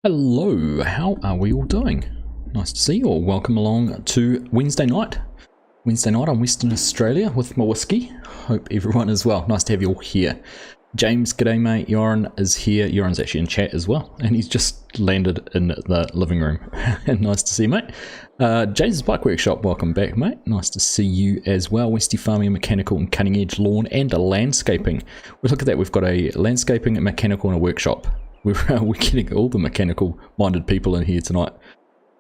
Hello, how are we all doing? Nice to see you all. Welcome along to Wednesday night. Wednesday night on Western Australia with my whiskey. Hope everyone is well. Nice to have you all here. James, g'day mate. Yoran is here. Yoran's actually in chat as well, and he's just landed in the living room. Nice to see you, mate. James' Bike Workshop, welcome back, mate. Nice to see you as well. Westy Farming, Mechanical and Cutting Edge Lawn and a Landscaping. We look at that. We've got a landscaping, a mechanical and a workshop. We're getting all the mechanical minded people in here tonight.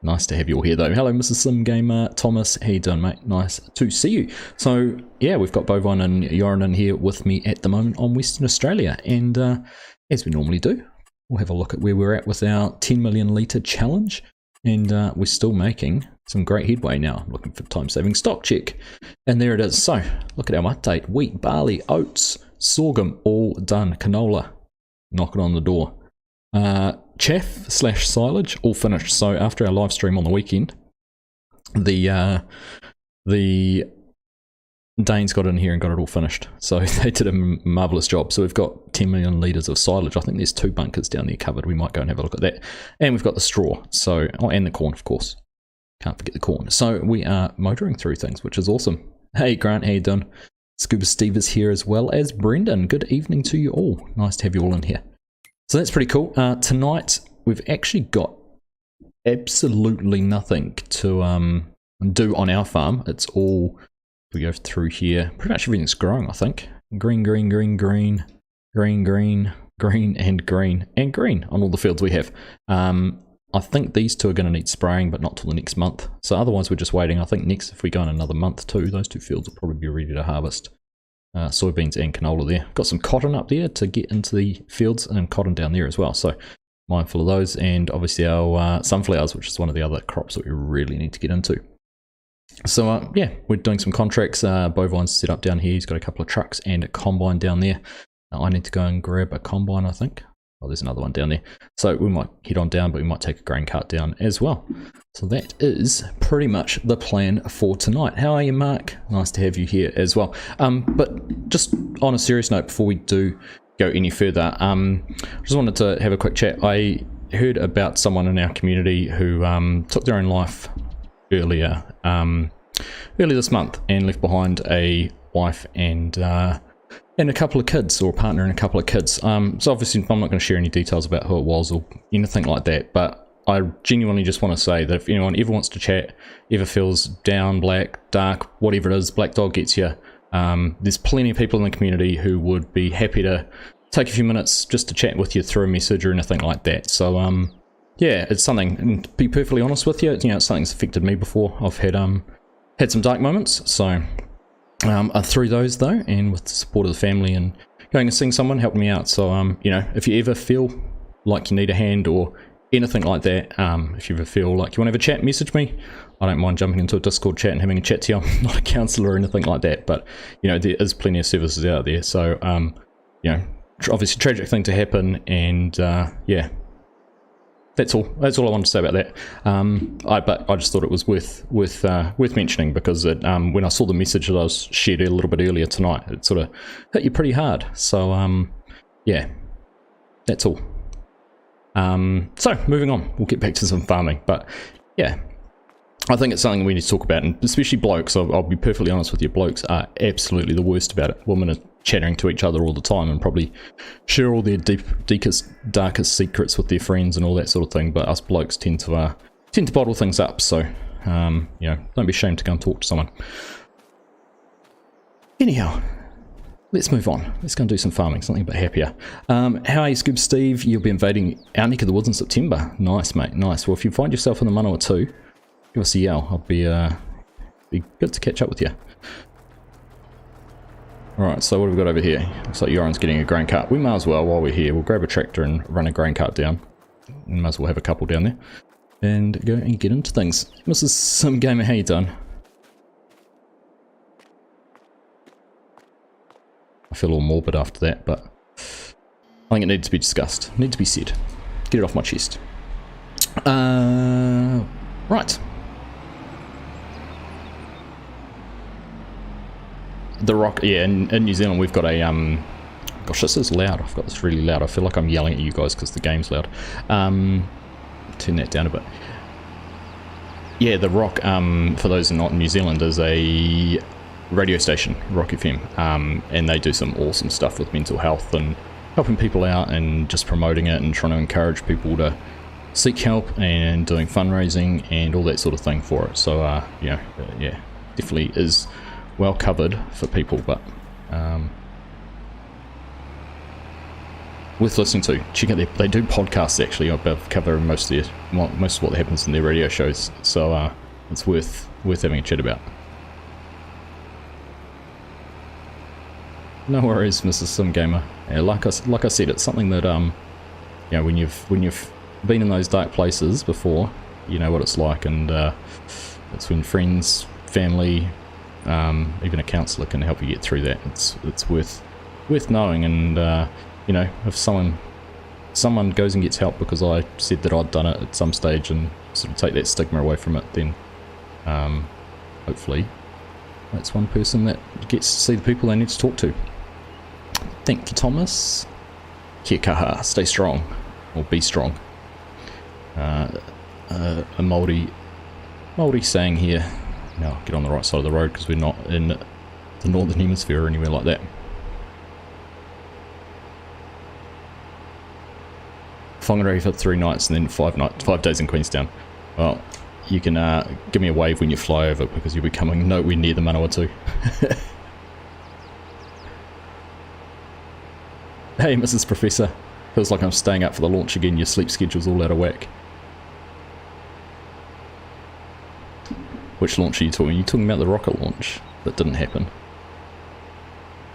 Nice to have you all here though. Hello Mrs. Sim Gamer, Thomas, how you doing mate? Nice to see you. So yeah, we've got Bovine and Yoran in here with me at the moment on Western Australia, and as we normally do, we'll have a look at where we're at with our 10 million litre challenge, and we're still making some great headway now. I'm looking for time saving stock check, and there it is. So look at our update: wheat, barley, oats, sorghum, all done. Canola knocking on the door. Chaff / silage all finished. So after our live stream on the weekend, the Danes got in here and got it all finished. So they did a marvellous job. So we've got 10 million litres of silage. I think there's 2 bunkers down there covered. We might go and have a look at that. And we've got the straw. So and the corn, of course. Can't forget the corn. So we are motoring through things, which is awesome. Hey Grant, how you doing? Scuba Steve is here as well as Brendan. Good evening to you all. Nice to have you all in here. So that's pretty cool. Tonight we've actually got absolutely nothing to do on our farm. It's all, we go through here, pretty much everything's growing, I think. Green, green, green, green, green, green, green, and green, and green on all the fields we have. I think these two are going to need spraying, but not till the next month. So otherwise we're just waiting. I think next, if we go in another month too, those 2 fields will probably be ready to harvest. Soybeans and canola there. Got some cotton up there to get into the fields, and cotton down there as well. So mindful of those, and obviously our sunflowers, which is one of the other crops that we really need to get into. So yeah, we're doing some contracts. Bovine's set up down here. He's got a couple of trucks and a combine down there. I need to go and grab a combine, I think. Oh, there's another one down there. So we might head on down, but we might take a grain cart down as well. So that is pretty much the plan for tonight. How are you, Mark? Nice to have you here as well. But just on a serious note, before we do go any further, I just wanted to have a quick chat. I heard about someone in our community who took their own life earlier this month and left behind a wife and a couple of kids, or a partner and a couple of kids. So obviously I'm not going to share any details about who it was or anything like that, but I genuinely just want to say that if anyone ever wants to chat, ever feels down, black, dark, whatever it is, Black Dog gets you. There's plenty of people in the community who would be happy to take a few minutes just to chat with you through a message or anything like that. So yeah, it's something, and to be perfectly honest with you, it's something that's affected me before. I've had some dark moments, so through those though, and with the support of the family and going and seeing someone helped me out. So if you ever feel like you need a hand or anything like that, if you ever feel like you want to have a chat, message me. I don't mind jumping into a Discord chat and having a chat to you. I'm not a counsellor or anything like that, but there is plenty of services out there. So obviously tragic thing to happen, and yeah, that's all I wanted to say about that. But I just thought it was worth mentioning, because when I saw the message that I was shared a little bit earlier tonight, it sort of hit you pretty hard. So yeah, that's all. So moving on, we'll get back to some farming. But yeah, I think it's something we need to talk about, and especially blokes. I'll be perfectly honest with you, blokes are absolutely the worst about it. Women are chattering to each other all the time and probably share all their deepest, darkest secrets with their friends and all that sort of thing, but us blokes tend to bottle things up. So don't be ashamed to go and talk to someone. Anyhow, let's move on. Let's go and do some farming, something a bit happier. How are you, Scoob Steve? You'll be invading our neck of the woods in September. Nice, mate, nice. Well, if you find yourself in the Manawa too, give us a yell. I'll be good to catch up with you. Alright, so what have we got over here? Looks like Yoran's getting a grain cart. We might as well, while we're here, we'll grab a tractor and run a grain cart down. We might as well have a couple down there and go and get into things. Mrs. Sim Gamer, how you done? I feel a little morbid after that, but I think it needs to be discussed. It needs to be said. Get it off my chest. Right. The rock, yeah, in New Zealand we've got a gosh, this is loud. I've got this really loud. I feel like I'm yelling at you guys because the game's loud. turn that down a bit. Yeah, the Rock, for those who are not in New Zealand, is a radio station, Rock FM, and they do some awesome stuff with mental health and helping people out and just promoting it and trying to encourage people to seek help and doing fundraising and all that sort of thing for it. So, yeah, definitely is well covered for people, but worth listening to. Check out they do podcasts actually about covering most of what happens in their radio shows, so it's worth having a chat about. No worries, Mrs. Sim Gamer. Yeah, like I said, it's something that you know, when you've been in those dark places before, you know what it's like, and it's when friends, family, even a counsellor can help you get through that. It's worth knowing, and you know, if someone goes and gets help because I said that I'd done it at some stage and sort of take that stigma away from it, then hopefully that's one person that gets to see the people they need to talk to. Thank you, Thomas. Kia kaha, stay strong, or be strong. A Māori saying here. Now get on the right side of the road because we're not in the northern hemisphere or anywhere like that. Whangarei for 3 nights and then 5 days in Queenstown. Well, you can give me a wave when you fly over because you'll be coming nowhere near the Manawatu. Hey, Mrs. Professor. Feels like I'm staying up for the launch again. Your sleep schedule's all out of whack. Which launch are you talking? Are you talking about the rocket launch that didn't happen?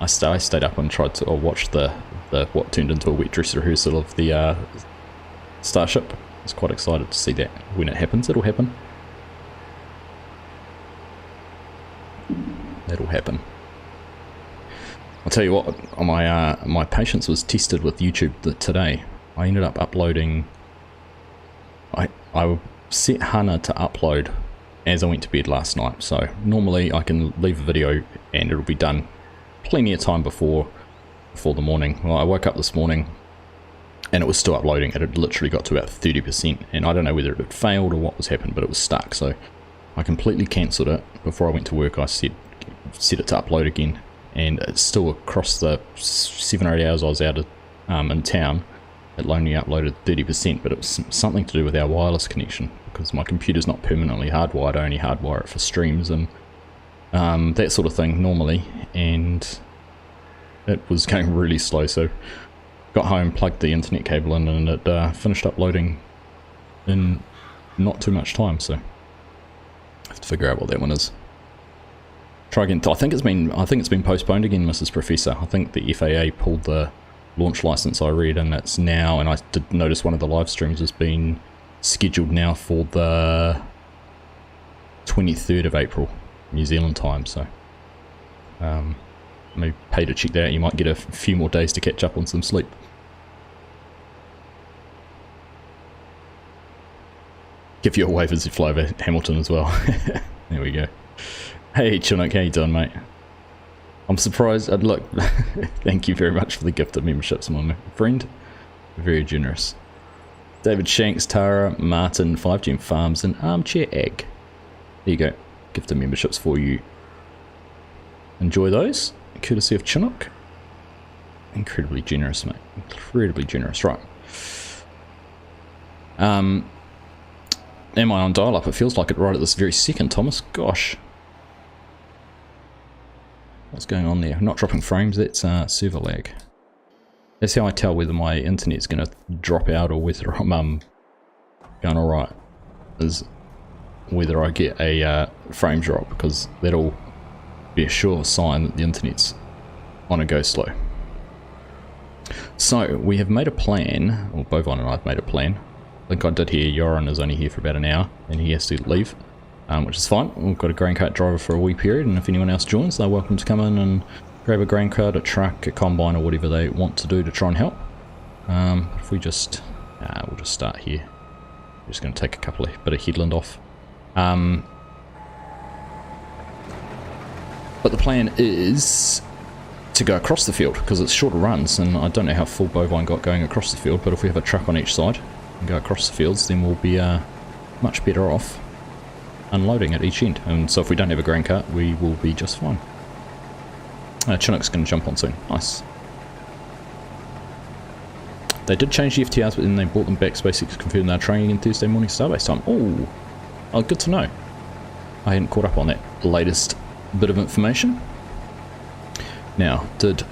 I stayed up and tried to watch the what turned into a wet dress rehearsal of the Starship. I was quite excited to see that. When it happens, it'll happen. That'll happen. I'll tell you what, my patience was tested with YouTube today. I ended up uploading. I set Hannah to upload as I went to bed last night. So normally I can leave a video and it'll be done plenty of time before the morning. Well, I woke up this morning and it was still uploading. It had literally got to about 30%, and I don't know whether it had failed or what was happened, but it was stuck. So I completely cancelled it before I went to work. I set it to upload again, and it's still across the 7 or 8 hours I was out in town. It only uploaded 30%, but it was something to do with our wireless connection because my computer's not permanently hardwired. I only hardwire it for streams and that sort of thing normally, and it was going really slow. So got home, plugged the internet cable in, and it finished uploading in not too much time. So I have to figure out what that one is. Try again. I think it's been postponed again, Mrs. Professor. I think the FAA pulled the launch license, I read, and it's now, and I did notice one of the live streams has been scheduled now for the 23rd of April, New Zealand time. So maybe pay to check that out. You might get a few more days to catch up on some sleep. Give you a wave as you fly over Hamilton as well. There we go. Hey Chinook, how you doing, mate? I'm surprised. Look, thank you very much for the gift of memberships, my friend. Very generous. David Shanks, Tara, Martin, 5Gem Farms, and Armchair Egg. There you go. Gift of memberships for you. Enjoy those. Courtesy of Chinook. Incredibly generous, mate. Incredibly generous. Right. Am I on dial-up? It feels like it right at this very second, Thomas. Gosh. What's going on there? Not dropping frames, that's server lag. That's how I tell whether my internet's going to drop out or whether I'm going alright. Is whether I get a frame drop, because that'll be a sure sign that the internet's on a go slow. So, we have made a plan, or Bovine and I have made a plan. I think I did hear Yoran is only here for about an hour, and he has to leave. Which is fine. We've got a grain cart driver for a wee period, and if anyone else joins, they're welcome to come in and grab a grain cart, a truck, a combine, or whatever they want to do to try and help. If we just, we'll just start here. We're just going to take a bit of headland off. But the plan is to go across the field because it's shorter runs, and I don't know how full Bovine got going across the field. But if we have a truck on each side, and go across the fields, then we'll be much better off unloading at each end. And so if we don't have a grain cart, we will be just fine. Chinook's going to jump on soon. Nice. They did change the FTRs, but then they brought them back to basically confirm they're training in Thursday morning starbase time. Oh, good to know. I hadn't caught up on that latest bit of information. Now, did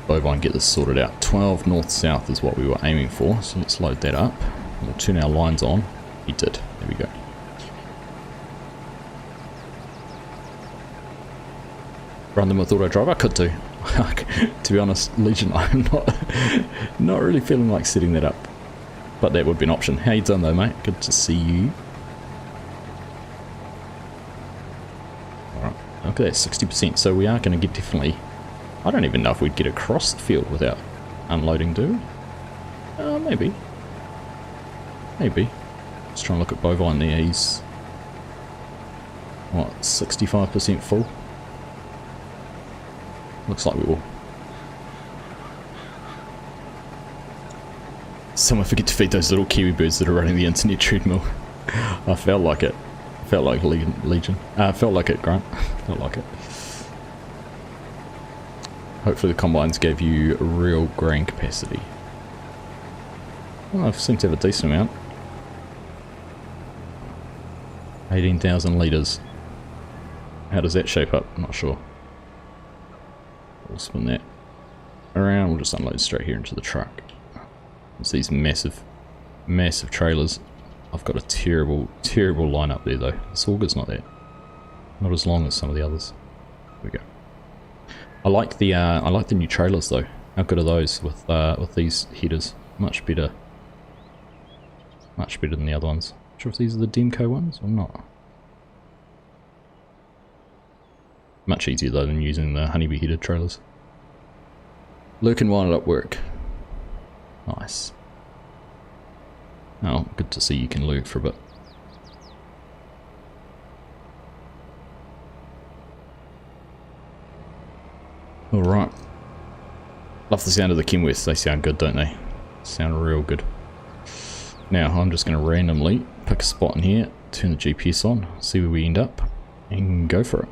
Bovine get this sorted out? 12 north-south is what we were aiming for, so let's load that up. We'll turn our lines on. He did. There we go. Run them with auto drive. I could do. To be honest, Legion, I'm not really feeling like setting that up, but that would be an option. How you doing though, mate? Good to see you. Alright, look at that, 60%. So we are going to get definitely... I don't even know if we'd get across the field without unloading, do we? Maybe. Maybe. Let's try and look at Bovine there. He's... what, 65% full? Looks like we will. Someone forget to feed those little kiwi birds that are running the internet treadmill. I felt like it. Felt like Legion. Felt like it, Grant. Felt like it. Hopefully the combines gave you real grain capacity. Well, I seem to have a decent amount. 18,000 litres. How does that shape up? I'm not sure. We'll spin that around. We'll just unload straight here into the truck. It's these massive trailers. I've got a terrible lineup there though. The Sorga's not as long as some of the others. There we go. I like the new trailers though. How good are those with these headers? Much better than the other ones. Not sure if these are the Demco ones or not. Much easier though than using the honeybee headed trailers. Lurkin wound up work. Nice. Oh, good to see you can lurk for a bit. Alright. Love the sound of the Kenworths. They sound good, don't they? Sound real good. Now, I'm just going to randomly pick a spot in here, turn the GPS on, see where we end up, and go for it.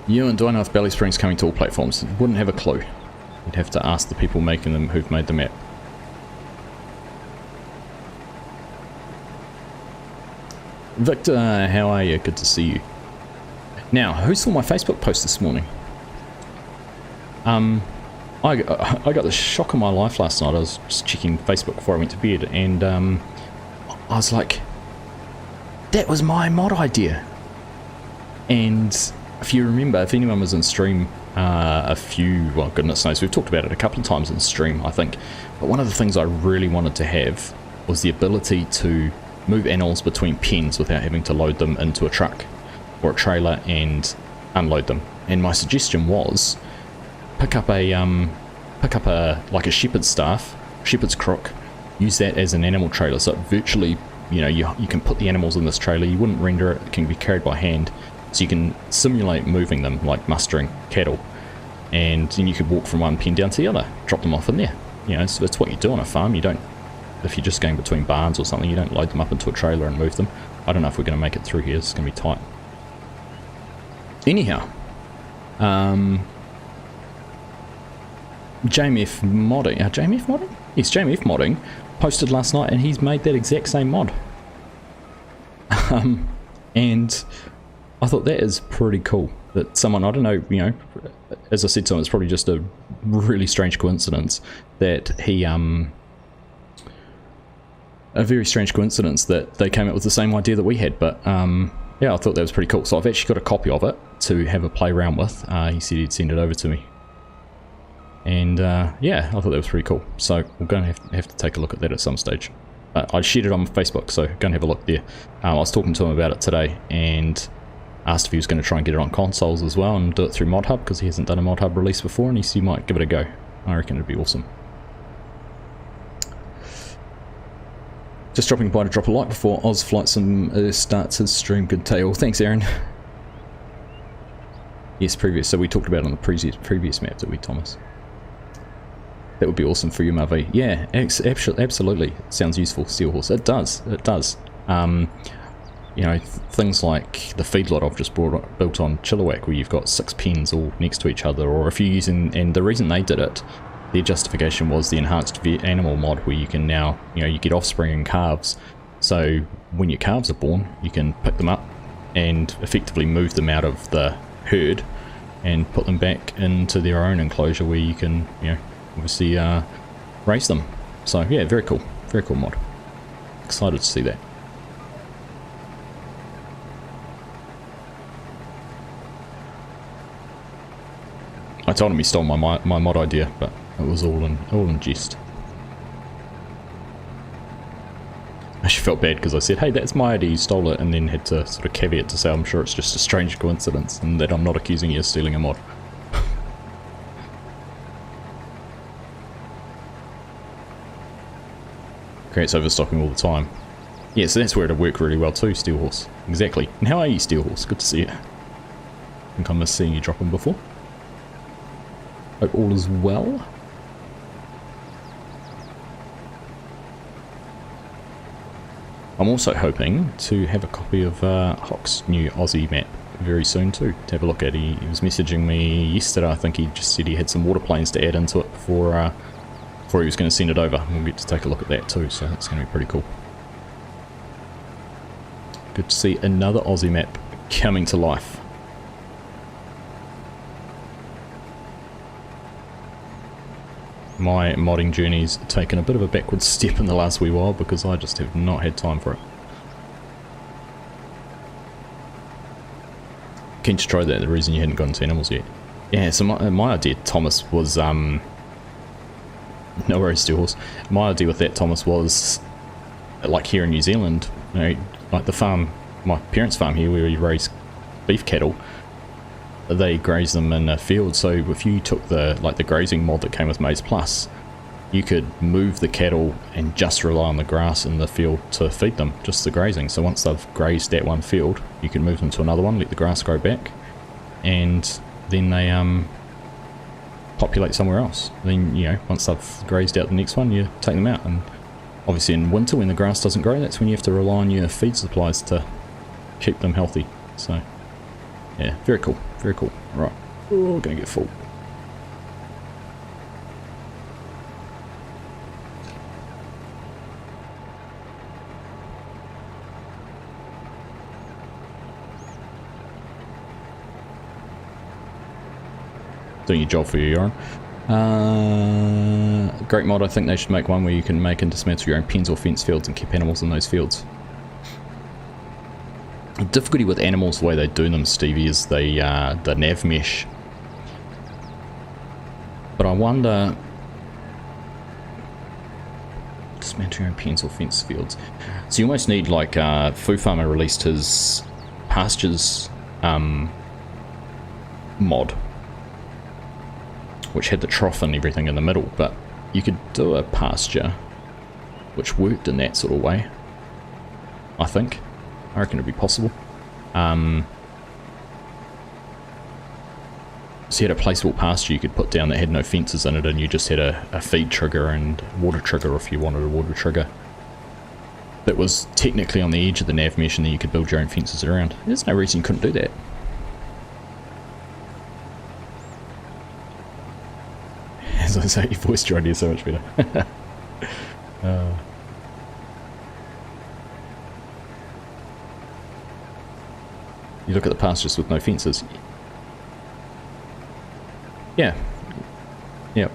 You and do I know if Belly Spring's coming to all platforms? Wouldn't have a clue. You'd have to ask the people making them who've made the map. Victor, how are you? Good to see you. Now, who saw my Facebook post this morning? I got the shock of my life last night. I was just checking Facebook before I went to bed, and I was like, that was my mod idea. And if you remember, if anyone was in stream well, goodness knows, we've talked about it a couple of times in stream, I think, but one of the things I really wanted to have was the ability to move animals between pens without having to load them into a truck or a trailer and unload them. And my suggestion was pick up a like a shepherd's staff, shepherd's crook, use that as an animal trailer, so it virtually, you know, you can put the animals in this trailer, you wouldn't render it, it can be carried by hand, so you can simulate moving them like mustering cattle, and then you could walk from one pen down to the other, drop them off in there. You know, so that's what you do on a farm. You don't, if you're just going between barns or something, you don't load them up into a trailer and move them. I don't know if we're going to make it through here, it's going to be tight. Anyhow, JMF modding, JMF modding? Yes, JMF modding posted last night, and he's made that exact same mod. And I thought that is pretty cool that someone, I don't know, you know, as I said to him, it's probably just a really strange coincidence that he, a very strange coincidence that they came up with the same idea that we had, but yeah, I thought that was pretty cool. So I've actually got a copy of it to have a play around with. He said he'd send it over to me. And yeah, I thought that was pretty cool. So we're going to have to take a look at that at some stage. I shared it on Facebook, so go and have a look there. I was talking to him about it today and asked if he was going to try and get it on consoles as well and do it through ModHub, because he hasn't done a ModHub release before, and he said he might give it a go. I reckon it'd be awesome. Just dropping by to drop a like before Oz Flight Sim starts his stream. Good tale. Thanks, Aaron. Yes, previous. So we talked about it on the previous map, did we, Thomas? That would be awesome for you, Marv. Yeah, absolutely. Sounds useful, Steelhorse. It does. It does. You know, things like the feedlot I've just built on Chilliwack, where you've got 6 pens all next to each other, or if you're using, and the reason they did it, their justification was the enhanced animal mod, where you can now, you know, you get offspring and calves. So when your calves are born, you can pick them up and effectively move them out of the herd and put them back into their own enclosure where you can, you know, obviously raise them. So yeah, very cool mod. Excited to see that. I told him he stole my mod idea, but it was all in jest. I actually felt bad because I said, hey, that's my idea, you stole it, and then had to sort of caveat to say I'm sure it's just a strange coincidence and that I'm not accusing you of stealing a mod. Creates overstocking all the time. Yeah, so that's where it'll work really well too, Steelhorse. Exactly. And how are you, Steelhorse? Good to see you. I think I missed seeing you drop in before. Hope all is well. I'm also hoping to have a copy of Hock's new Aussie map very soon too, to have a look at. He was messaging me yesterday. I think he just said he had some water planes to add into it before he was going to send it over. We'll get to take a look at that too, so that's going to be pretty cool. Good to see another Aussie map coming to life. My modding journey's taken a bit of a backward step in the last wee while because I just have not had time for it. Keen to try that, the reason you hadn't gone into animals yet. Yeah, so my idea, Thomas, was no worries, Steelhorse. My idea with that, Thomas, was like here in New Zealand, you know, like the farm, my parents' farm here where we raise beef cattle, they graze them in a field. So if you took the grazing mod that came with Maize Plus, you could move the cattle and just rely on the grass in the field to feed them, just the grazing. So once they've grazed that one field, you can move them to another one, let the grass grow back, and then they populate somewhere else. Then, you know, once they've grazed out the next one, you take them out. And obviously in winter when the grass doesn't grow, that's when you have to rely on your feed supplies to keep them healthy. So yeah, very cool, very cool. Right, we're gonna get full. Doing your job for you, Yoran. Great mod. I think they should make one where you can make and dismantle your own pens or fence fields and keep animals in those fields. The difficulty with animals, the way they do them, Stevie, is the nav mesh. But I wonder... dismantle your own pens or fence fields. So you almost need, like, Foo Farmer released his pastures mod, which had the trough and everything in the middle, but you could do a pasture which worked in that sort of way, I think. I reckon it'd be possible. So you had a placeable pasture you could put down that had no fences in it, and you just had a feed trigger and water trigger if you wanted a water trigger. That was technically on the edge of the nav mesh, and then you could build your own fences around. There's no reason you couldn't do that. As I say, you voiced your idea so much better. You look at the pastures with no fences. Yeah. Yep.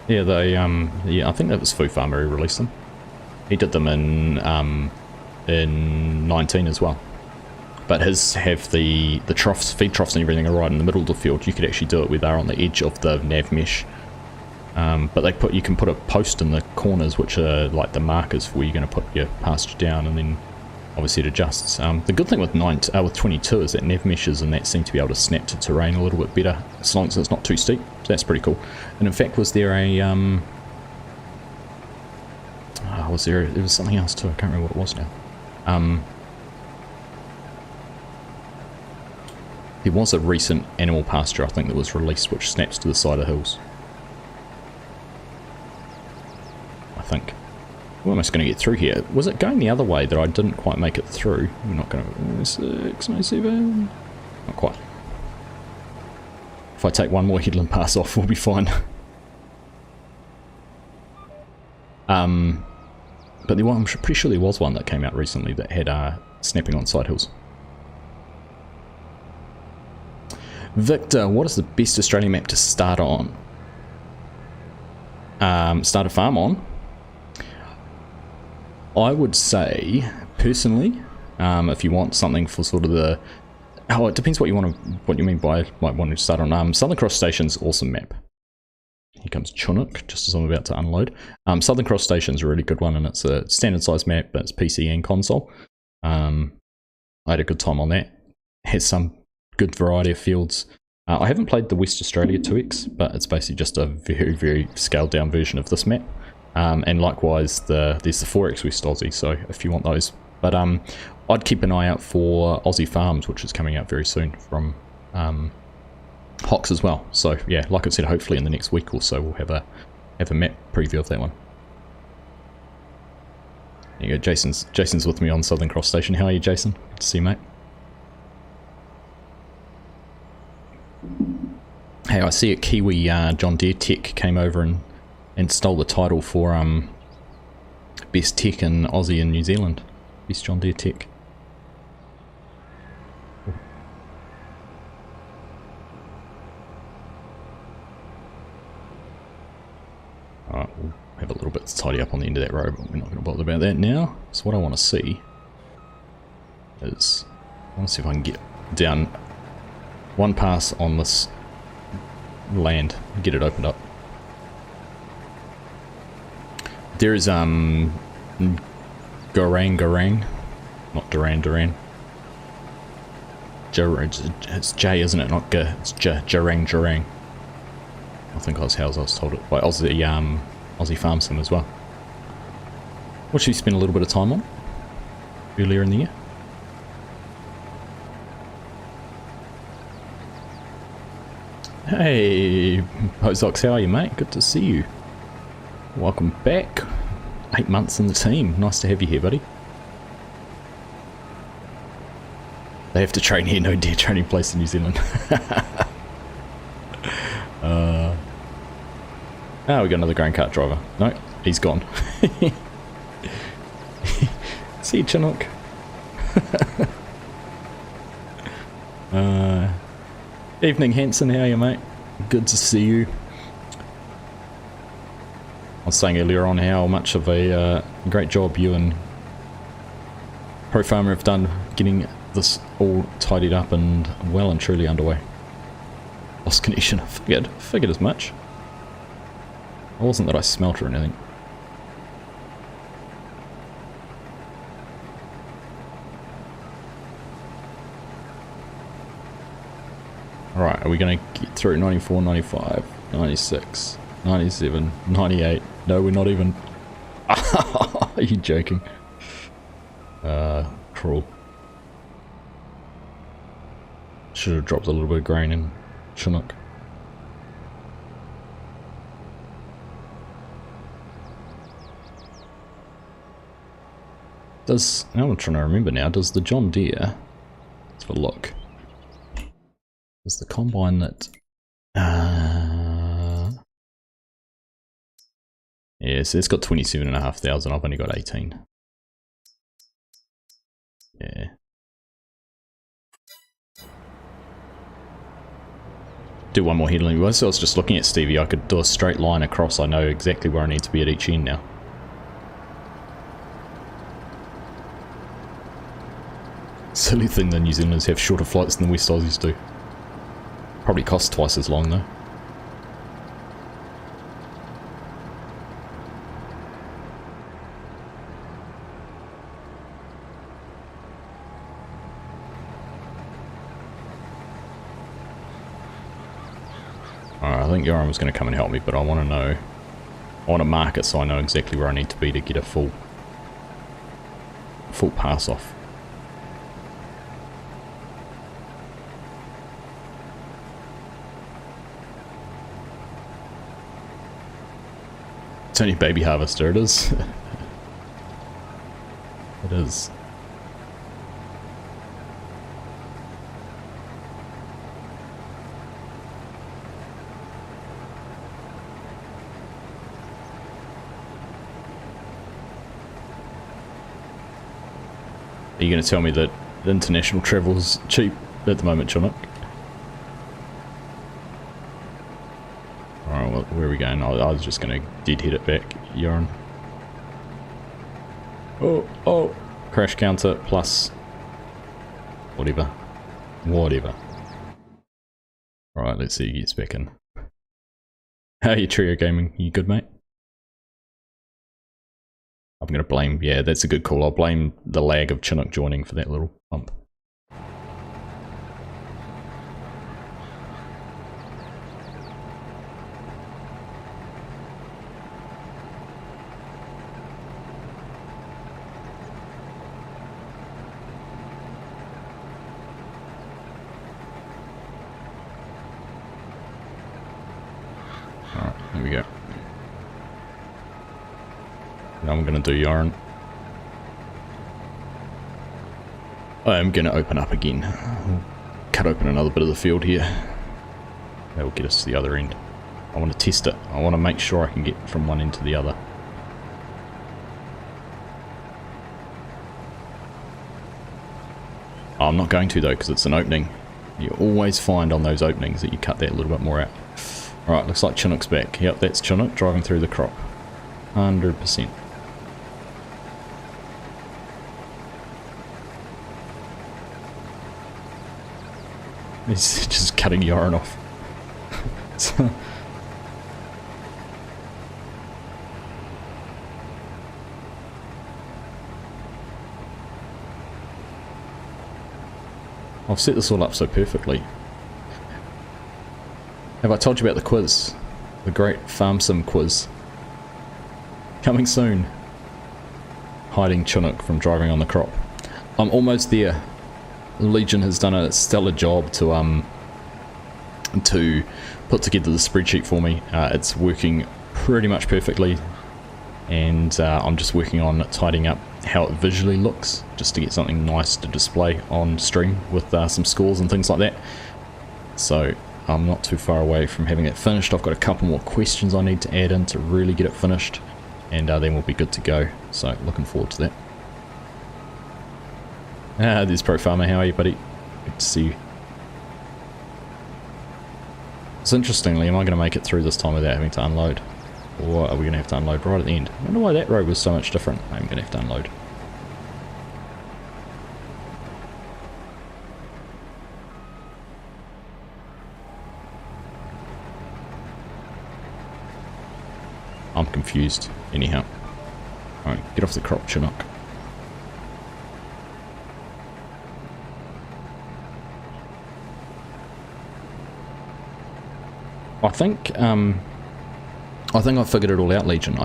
Yeah, they, yeah, I think that was Foo Farmer who released them. He did them in 19 as well. But his have the troughs, feed troughs and everything are right in the middle of the field. You could actually do it where they're on the edge of the nav mesh. But you can put a post in the corners, which are like the markers for where you're going to put your pasture down, and then obviously it adjusts. The good thing with 22 is that nav meshes and that seem to be able to snap to terrain a little bit better, as long as it's not too steep. So that's pretty cool. And in fact, was there a there was something else too. I can't remember what it was now. There was a recent animal pasture, I think, that was released, which snaps to the side of hills. I think. We're almost going to get through here. Was it going the other way that I didn't quite make it through? We're not going to... 6, 9, 7... Not quite. If I take one more headland pass off, we'll be fine. But I'm pretty sure there was one that came out recently that had snapping on side hills. Victor, what is the best Australian map to start on? Start a farm on? I would say, personally, if you want something for sort of the... Oh, it depends what you mean by wanting to start on. Southern Cross Station's awesome map. Here comes Chinook, just as I'm about to unload. Southern Cross Station's a really good one, and it's a standard size map, but it's PC and console. I had a good time on that. Has some good variety of fields. I haven't played the West Australia 2X, but it's basically just a very, very scaled down version of this map. And likewise, there's the 4X West Aussie, so if you want those. But I'd keep an eye out for Aussie Farms, which is coming out very soon from Hox as well. So yeah, like I said, hopefully in the next week or so we'll have a map preview of that one. There you go, Jason's with me on Southern Cross Station. How are you, Jason? Good to see you, mate. Hey, I see a Kiwi John Deere Tech came over and stole the title for best tech in Aussie and New Zealand. Best John Deere Tech. Alright, we'll have a little bit to tidy up on the end of that road, but we're not going to bother about that now. So what I want to see is, I want to see if I can get down one pass on this land and get it opened up. There is Garang, not Duran. It's J, isn't it? Not G. It's Jarang. I think I was told it by Aussie Farm Sim as well. Which we spent a little bit of time on earlier in the year. Hey, Pozox, how are you, mate? Good to see you. Welcome back. 8 months in the team. Nice to have you here, buddy. They have to train here. No deer training place in New Zealand. Oh, we got another grain cart driver. No, he's gone. See you, Chinook. Evening, Hanson. How are you, mate? Good to see you. I was saying earlier on how much of a great job you and Pro Farmer have done getting this all tidied up and well and truly underway. Lost connection. I figured as much. It wasn't that I smelt or anything. Alright, are we going to get through 94, 95, 96, 97, 98? No, we're not even... Are you joking? Cruel. Should have dropped a little bit of grain in Chinook. I'm trying to remember now, does the John Deere, let's have a look, does the combine that, yeah, so it's got 27,500, I've only got 18. Yeah. Do one more headland. So I was just looking at Stevie, I could do a straight line across, I know exactly where I need to be at each end now. Silly thing the New Zealanders have shorter flights than the West Aussies do. Probably costs twice as long though. Alright, I think Yoram was going to come and help me, but I want to know... I want to mark it so I know exactly where I need to be to get a full pass off. Tiny baby harvester, it is. It is. Are you going to tell me that international travel's cheap at the moment, Chinook? Alright, well, where are we going? I was just going to deadhead it back, Urine. Oh, crash counter plus whatever. Whatever. Alright, let's see who gets back in. How are you, Trio Gaming? You good, mate? I'm going to blame, yeah, that's a good call. I'll blame the lag of Chinook joining for that little bump. Alright, here we go. Now I'm going to do yarn. I am going to open up again. Cut open another bit of the field here. That will get us to the other end. I want to test it. I want to make sure I can get from one end to the other. Oh, I'm not going to though, because it's an opening. You always find on those openings that you cut that a little bit more out. Alright, looks like Chinook's back. Yep, that's Chinook driving through the crop. 100%. He's just cutting yarn off. I've set this all up so perfectly. Have I told you about the quiz? The great Farm Sim quiz. Coming soon. Hiding Chinook from driving on the crop. I'm almost there. Legion has done a stellar job to put together the spreadsheet for me. It's working pretty much perfectly, and I'm just working on tidying up how it visually looks, just to get something nice to display on stream with some scores and things like that. So I'm not too far away from having it finished. I've got a couple more questions I need to add in to really get it finished, and then we'll be good to go. So looking forward to that. There's Pro Farmer, how are you, buddy? Good to see you. So interestingly, am I going to make it through this time without having to unload? Or are we going to have to unload right at the end? I wonder why that road was so much different. I'm going to have to unload. I'm confused, anyhow. Alright, get off the crop, Chinook. I think I figured it all out, Legion.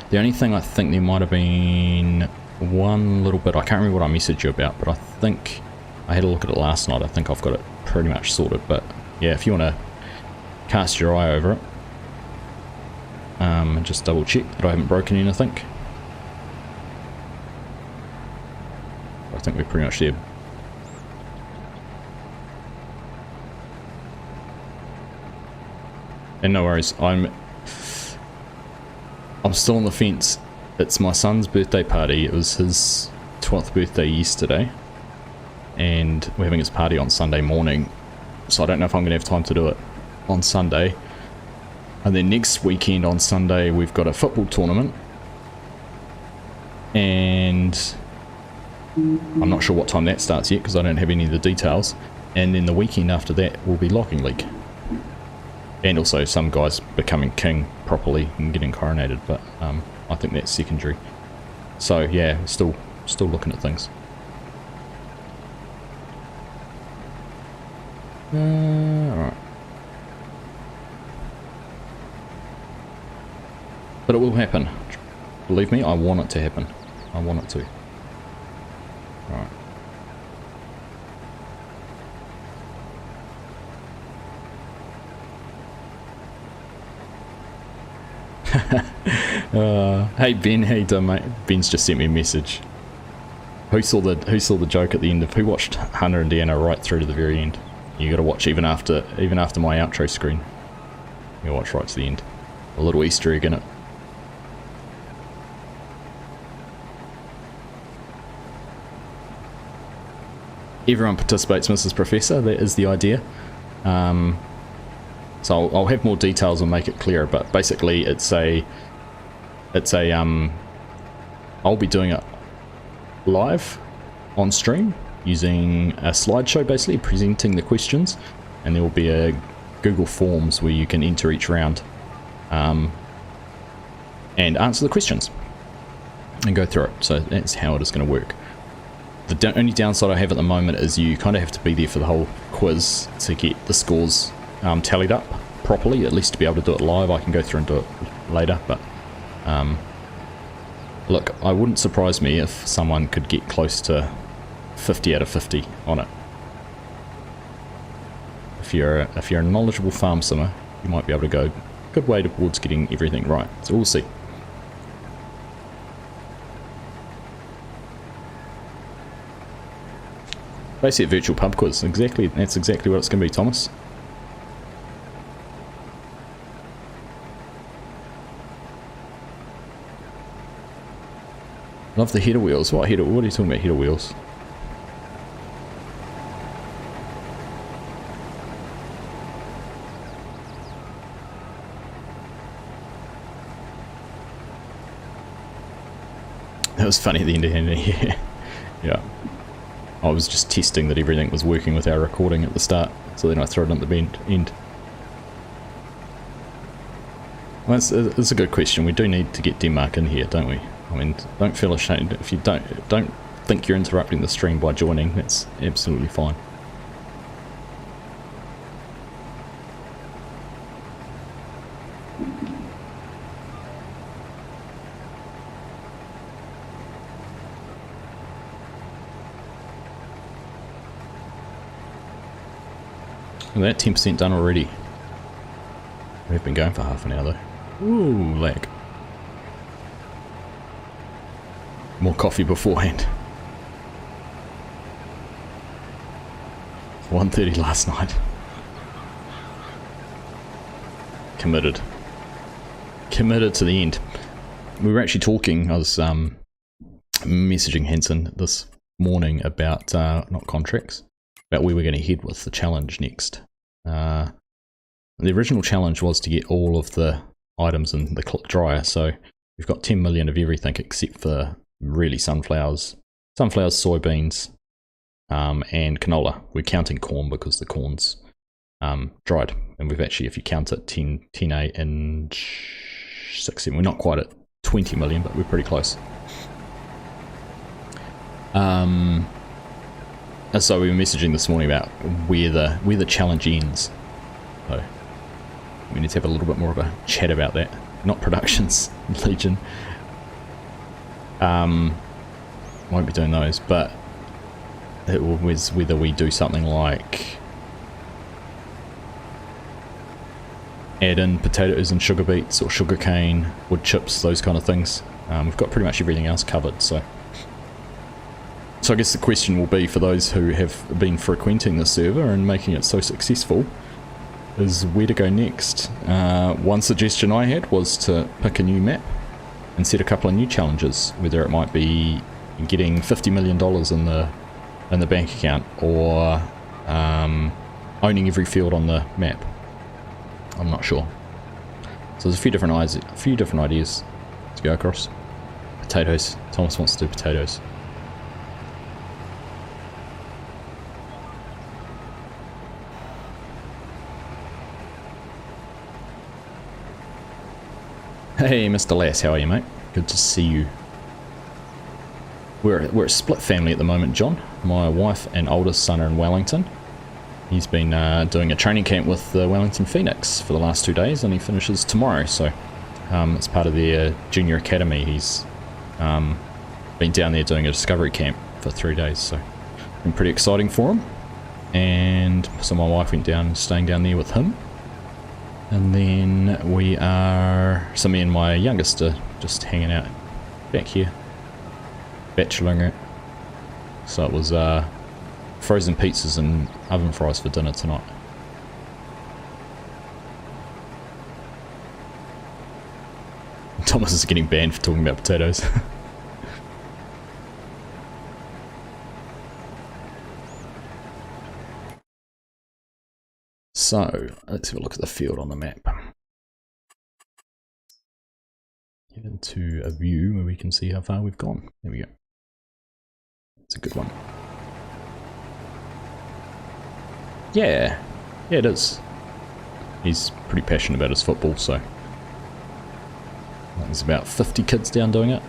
The only thing I think there might have been one little bit, I can't remember what I messaged you about, but I think I had a look at it last night. I think I've got it pretty much sorted, but yeah, if you want to cast your eye over it, and just double check that I haven't broken anything. I think we're pretty much there. And no worries, I'm still on the fence. It's my son's birthday party. It was his 12th birthday yesterday, and we're having his party on Sunday morning, so I don't know if I'm going to have time to do it on Sunday. And then next weekend on Sunday we've got a football tournament, and I'm not sure what time that starts yet because I don't have any of the details. And then the weekend after that will be Locking League. And also some guys becoming king properly and getting coronated, but I think that's secondary. So yeah, still looking at things. Alright. But it will happen. Believe me, I want it to happen. I want it to. Alright. Hey Ben, how you doing, mate? Ben's just sent me a message. Who saw the joke at the end of who watched Hunter and Deanna right through to the very end? You got to watch even after my outro screen. You watch right to the end. A little Easter egg in it. Everyone participates, Mrs. Professor. That is the idea. So I'll have more details and make it clearer. But basically, I'll be doing it live on stream using a slideshow, basically presenting the questions, and there will be a Google Forms where you can enter each round and answer the questions and go through it. So that's how it is going to work. The only downside I have at the moment is you kind of have to be there for the whole quiz to get the scores tallied up properly, at least to be able to do it live. I can go through and do it later, but look, I wouldn't surprise me if someone could get close to 50 out of 50 on it. If you're a knowledgeable farm simmer, you might be able to go a good way towards getting everything right. So we'll see. Basically a virtual pub quiz. Exactly, that's exactly what it's going to be, Thomas. Love the header wheels. What are you talking about, header wheels? That was funny at the end of it. Yeah. I was just testing that everything was working with our recording at the start, so then I throw it at the end. Well, it's a good question. We do need to get Denmark in here, don't we? I mean, don't feel ashamed if you don't think you're interrupting the stream by joining. That's absolutely fine. Well, that 10% done already. We've been going for half an hour though. Ooh, lag. More coffee beforehand. 1:30 last night. Committed. Committed to the end. We were actually talking, I was messaging Henson this morning about, not contracts, about where we're going to head with the challenge next. The original challenge was to get all of the items in the dryer, so we've got 10 million of everything except for really sunflowers, soybeans, and canola. We're counting corn because the corn's dried, and we've actually, if you count it, 10, 8 and 6, 7, we're not quite at 20 million, but we're pretty close. So we were messaging this morning about where the challenge ends. So we need to have a little bit more of a chat about that. Not productions, Legion. Won't be doing those, but it was whether we do something like add in potatoes and sugar beets or sugar cane, wood chips, those kind of things. We've got pretty much everything else covered, so I guess the question will be for those who have been frequenting the server and making it so successful is where to go next. One suggestion I had was to pick a new map and set a couple of new challenges, whether it might be getting $50 million in the bank account or owning every field on the map. I'm not sure. So there's a few different ideas to go across. Potatoes. Thomas wants to do potatoes. Hey, Mr. Lass, how are you, mate? Good to see you. We're a split family at the moment, John. My wife and oldest son are in Wellington. He's been doing a training camp with the Wellington Phoenix for the last 2 days, and he finishes tomorrow. So, as part of their junior academy, he's been down there doing a discovery camp for 3 days. So, been pretty exciting for him. And so my wife went down, staying down there with him. And then we are, so me and my youngest are just hanging out back here, bacheloring it. So it was frozen pizzas and oven fries for dinner tonight. Thomas is getting banned for talking about potatoes. So, let's have a look at the field on the map. Get into a view where we can see how far we've gone. There we go. It's a good one. Yeah, it is. He's pretty passionate about his football, so there's about 50 kids down doing it,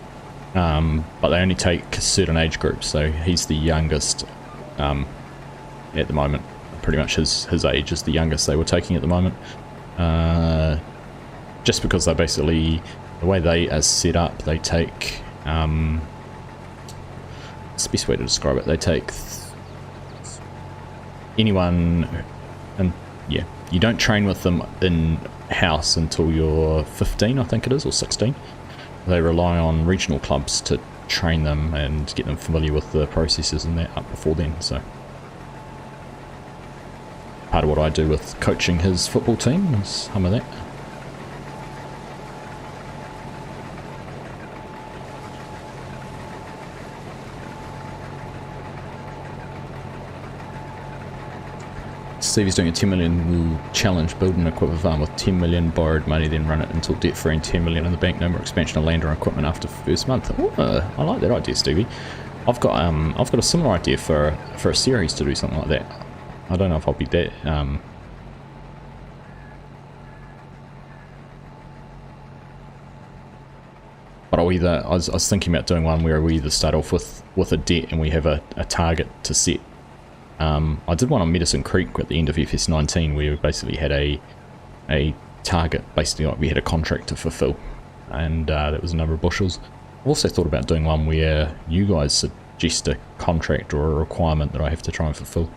but they only take certain age groups, so he's the youngest at the moment. Pretty much his age is the youngest they were taking at the moment, just because they basically, the way they are set up, they take, it's the best way to describe it, they take anyone, and yeah, you don't train with them in house until you're 15, I think it is, or 16. They rely on regional clubs to train them and get them familiar with the processes and that up before then. So part of what I do with coaching his football team is some of that. Stevie's doing a 10 million challenge, build an equipment farm with 10 million borrowed money, then run it until debt free and 10 million in the bank, no more expansion of land or equipment after first month. Oh, I like that idea, Stevie. I've got a similar idea for a series to do something like that. I don't know if I'll be that but I was thinking about doing one where we either start off with a debt and we have a target to set. I did one on Medicine Creek at the end of FS19 where we basically had a target, basically like we had a contract to fulfill, and that was a number of bushels. I've also thought about doing one where you guys suggest a contract or a requirement that I have to try and fulfill.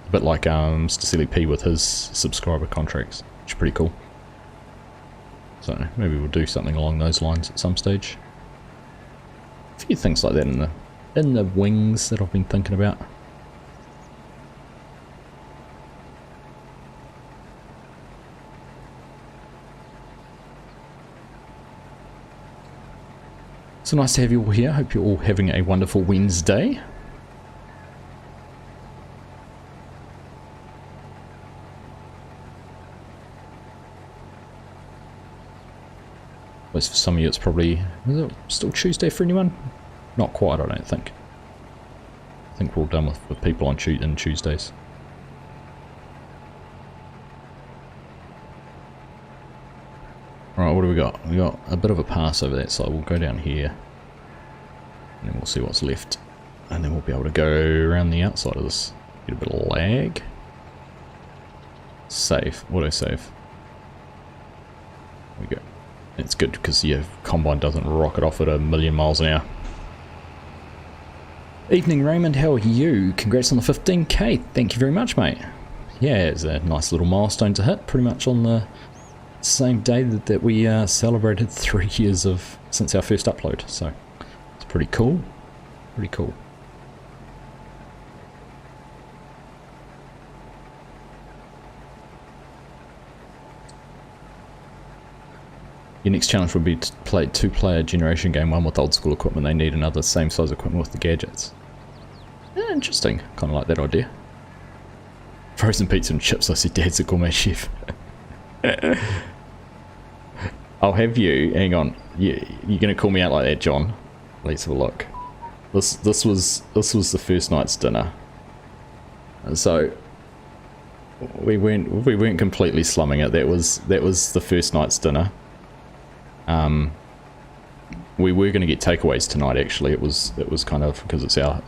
A bit like Mr. Silly P with his subscriber contracts, which is pretty cool. So maybe we'll do something along those lines at some stage. A few things like that in the wings that I've been thinking about. So nice to have you all here. Hope you're all having a wonderful Wednesday. For some of you it's probably, is it still Tuesday for anyone? Not quite, I don't think. I think we're all done with people on Tuesdays. Alright, what do we got? We got a bit of a pass over that side. We'll go down here and then we'll see what's left, and then we'll be able to go around the outside of this. Get a bit of lag. Save, auto save. There we go. It's good because your combine doesn't rocket off at 1,000,000 miles an hour. Evening Raymond, how are you? Congrats on the 15k. Thank you very much, mate. Yeah, it's a nice little milestone to hit, pretty much on the same day that we celebrated 3 years since our first upload, so it's pretty cool. Pretty cool. Your next challenge would be to play a 2-player generation game, one with old school equipment they need, another same size equipment with the gadgets. Yeah, interesting. Kind of like that idea. Frozen pizza and chips, I said Dad's a gourmet chef. I'll have you, hang on, you're going to call me out like that, John? Let's have a look. This was the first night's dinner. So we weren't completely slumming it. That was the first night's dinner. We were going to get takeaways tonight. Actually, it was kind of because it's our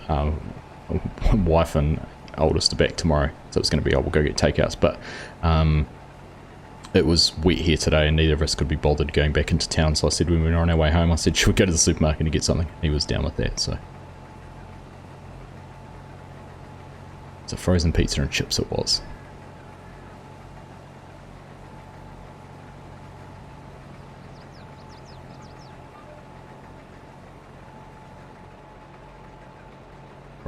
wife and oldest are back tomorrow, so it's going to be, oh, we'll go get takeouts. But it was wet here today, and neither of us could be bothered going back into town. So I said when we were on our way home, I said, should we go to the supermarket and get something? He was down with that. So it's a frozen pizza and chips it was.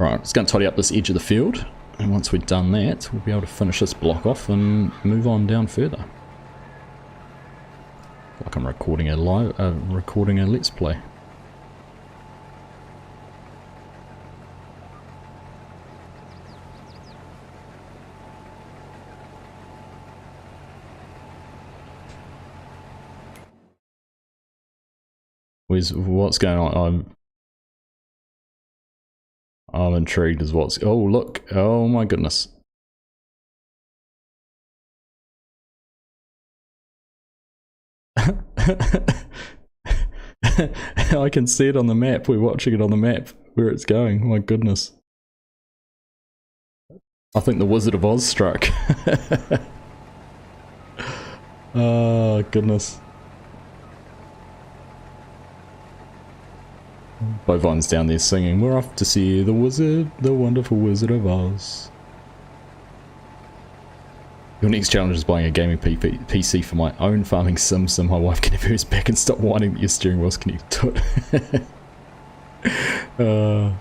Right, it's going to tidy up this edge of the field, and once we've done that, we'll be able to finish this block off and move on down further. Like I'm recording a let's play. What's going on? I'm intrigued as what's... Oh, look. Oh, my goodness. I can see it on the map. We're watching it on the map, where it's going. My goodness. I think the Wizard of Oz struck. Oh, goodness. Bovon's down there singing, we're off to see the wizard, the wonderful Wizard of Oz. Your next challenge is buying a gaming PC for my own farming sim so my wife can have hers back and stop whining that your steering wheel's connected to it.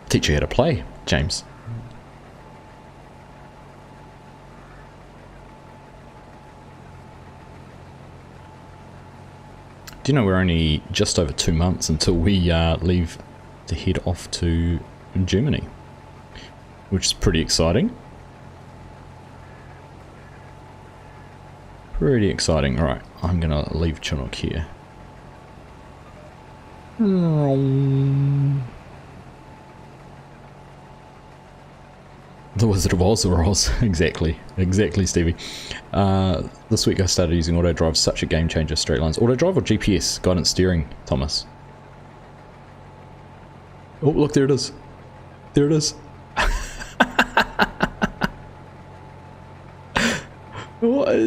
Teach you how to play, James. Do you know we're only just over 2 months until we leave to head off to Germany, which is pretty exciting. Pretty exciting. Alright, I'm gonna leave Chinook here. The Wizard of Oz or Oz. Exactly, Stevie. This week I started using auto drive, such a game changer. Straight lines. Auto drive or GPS guidance steering, Thomas? Oh, look, there it is. There it is.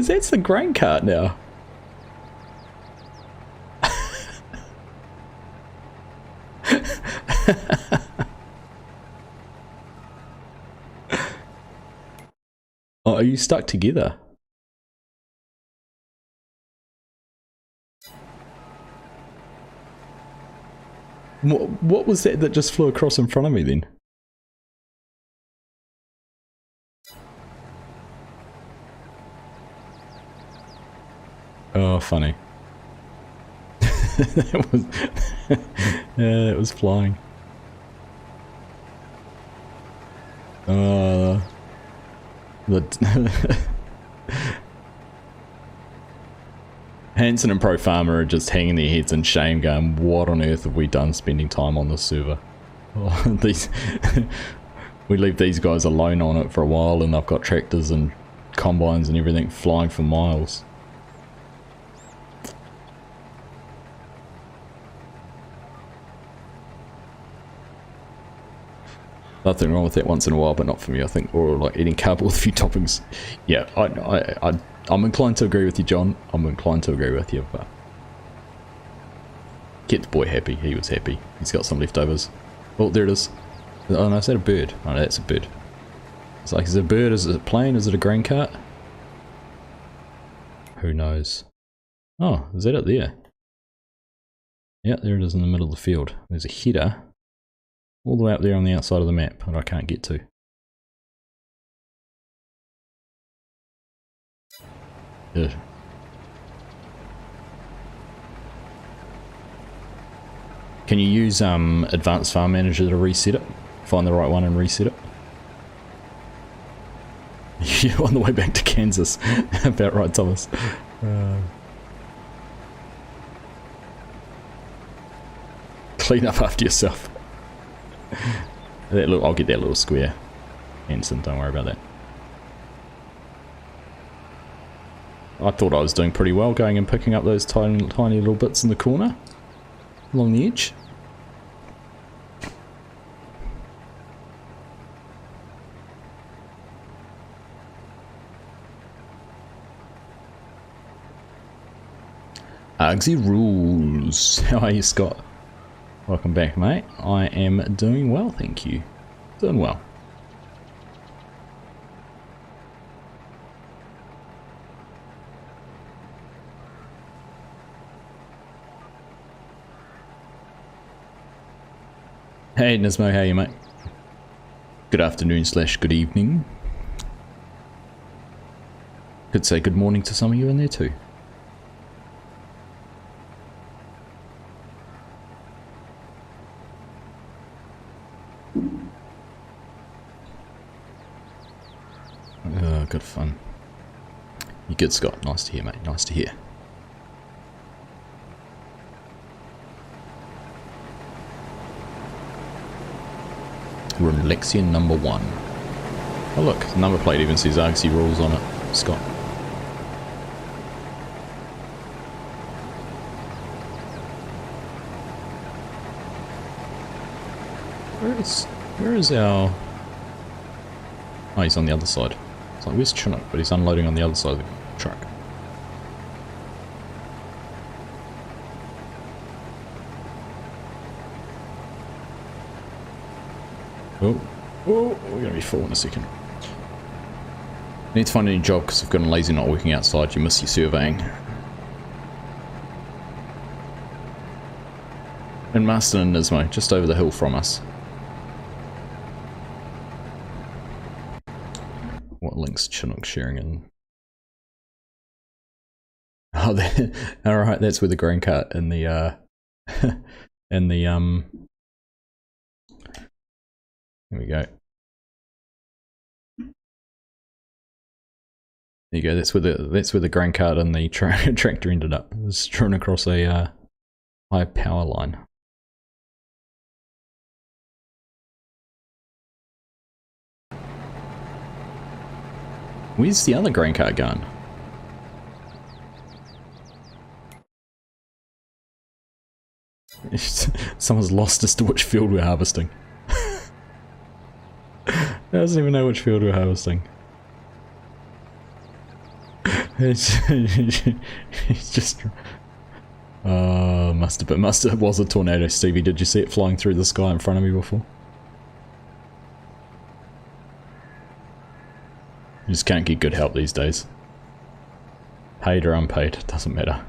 That's the grain cart now. Oh, are you stuck together? What was that just flew across in front of me then? Oh, funny. Yeah, it was flying. Hanson and Pro Farmer are just hanging their heads in shame going, what on earth have we done spending time on this server? Oh, we leave these guys alone on it for a while and they've got tractors and combines and everything flying for miles. Nothing wrong with that once in a while, but not for me, I think. Or like eating carb with a few toppings. Yeah, I'm inclined to agree with you, John. I'm inclined to agree with you, but get the boy happy. He was happy. He's got some leftovers. Oh, there it is. Oh no, is that a bird? Oh no, that's a bird. It's like, is it a bird? Is it a plane? Is it a grain cart? Who knows? Oh, is that it there? Yeah, there it is in the middle of the field. There's a header all the way up there on the outside of the map that I can't get to. Ugh. Can you use Advanced Farm Manager to reset it? Find the right one and reset it? You're on the way back to Kansas. About right, Thomas. Clean up after yourself. I'll get that little square. Hanson, don't worry about that. I thought I was doing pretty well going and picking up those tiny little bits in the corner along the edge. Argsy rules. How are you, Scott? Welcome back, mate. I am doing well, thank you. Doing well. Hey Nismo, how you mate? Good afternoon slash good evening. Could say good morning to some of you in there too. Good fun. You good, Scott? Nice to hear, mate. Nice to hear. We're in Lexian number 1. Oh look, the number plate even says Argsy rules on it, Scott. Where is our... Oh, he's on the other side. It's like, where's Chinook? But he's unloading on the other side of the truck. Oh, we're going to be full in a second. I need to find a new job because if you've got a lazy not working outside, you miss your surveying. In Marston and Nismo, just over the hill from us. What links Chinook sharing in? Oh, alright, that's where the grain cart and the, and the, here we go. There you go, that's where the grain cart and the tractor ended up. It was strewn across a, high power line. Where's the other grain cart going? Someone's lost as to which field we're harvesting. Doesn't even know which field we're harvesting. It's just... must have was a tornado, Stevie. Did you see it flying through the sky in front of me before? You just can't get good help these days. Paid or unpaid, doesn't matter.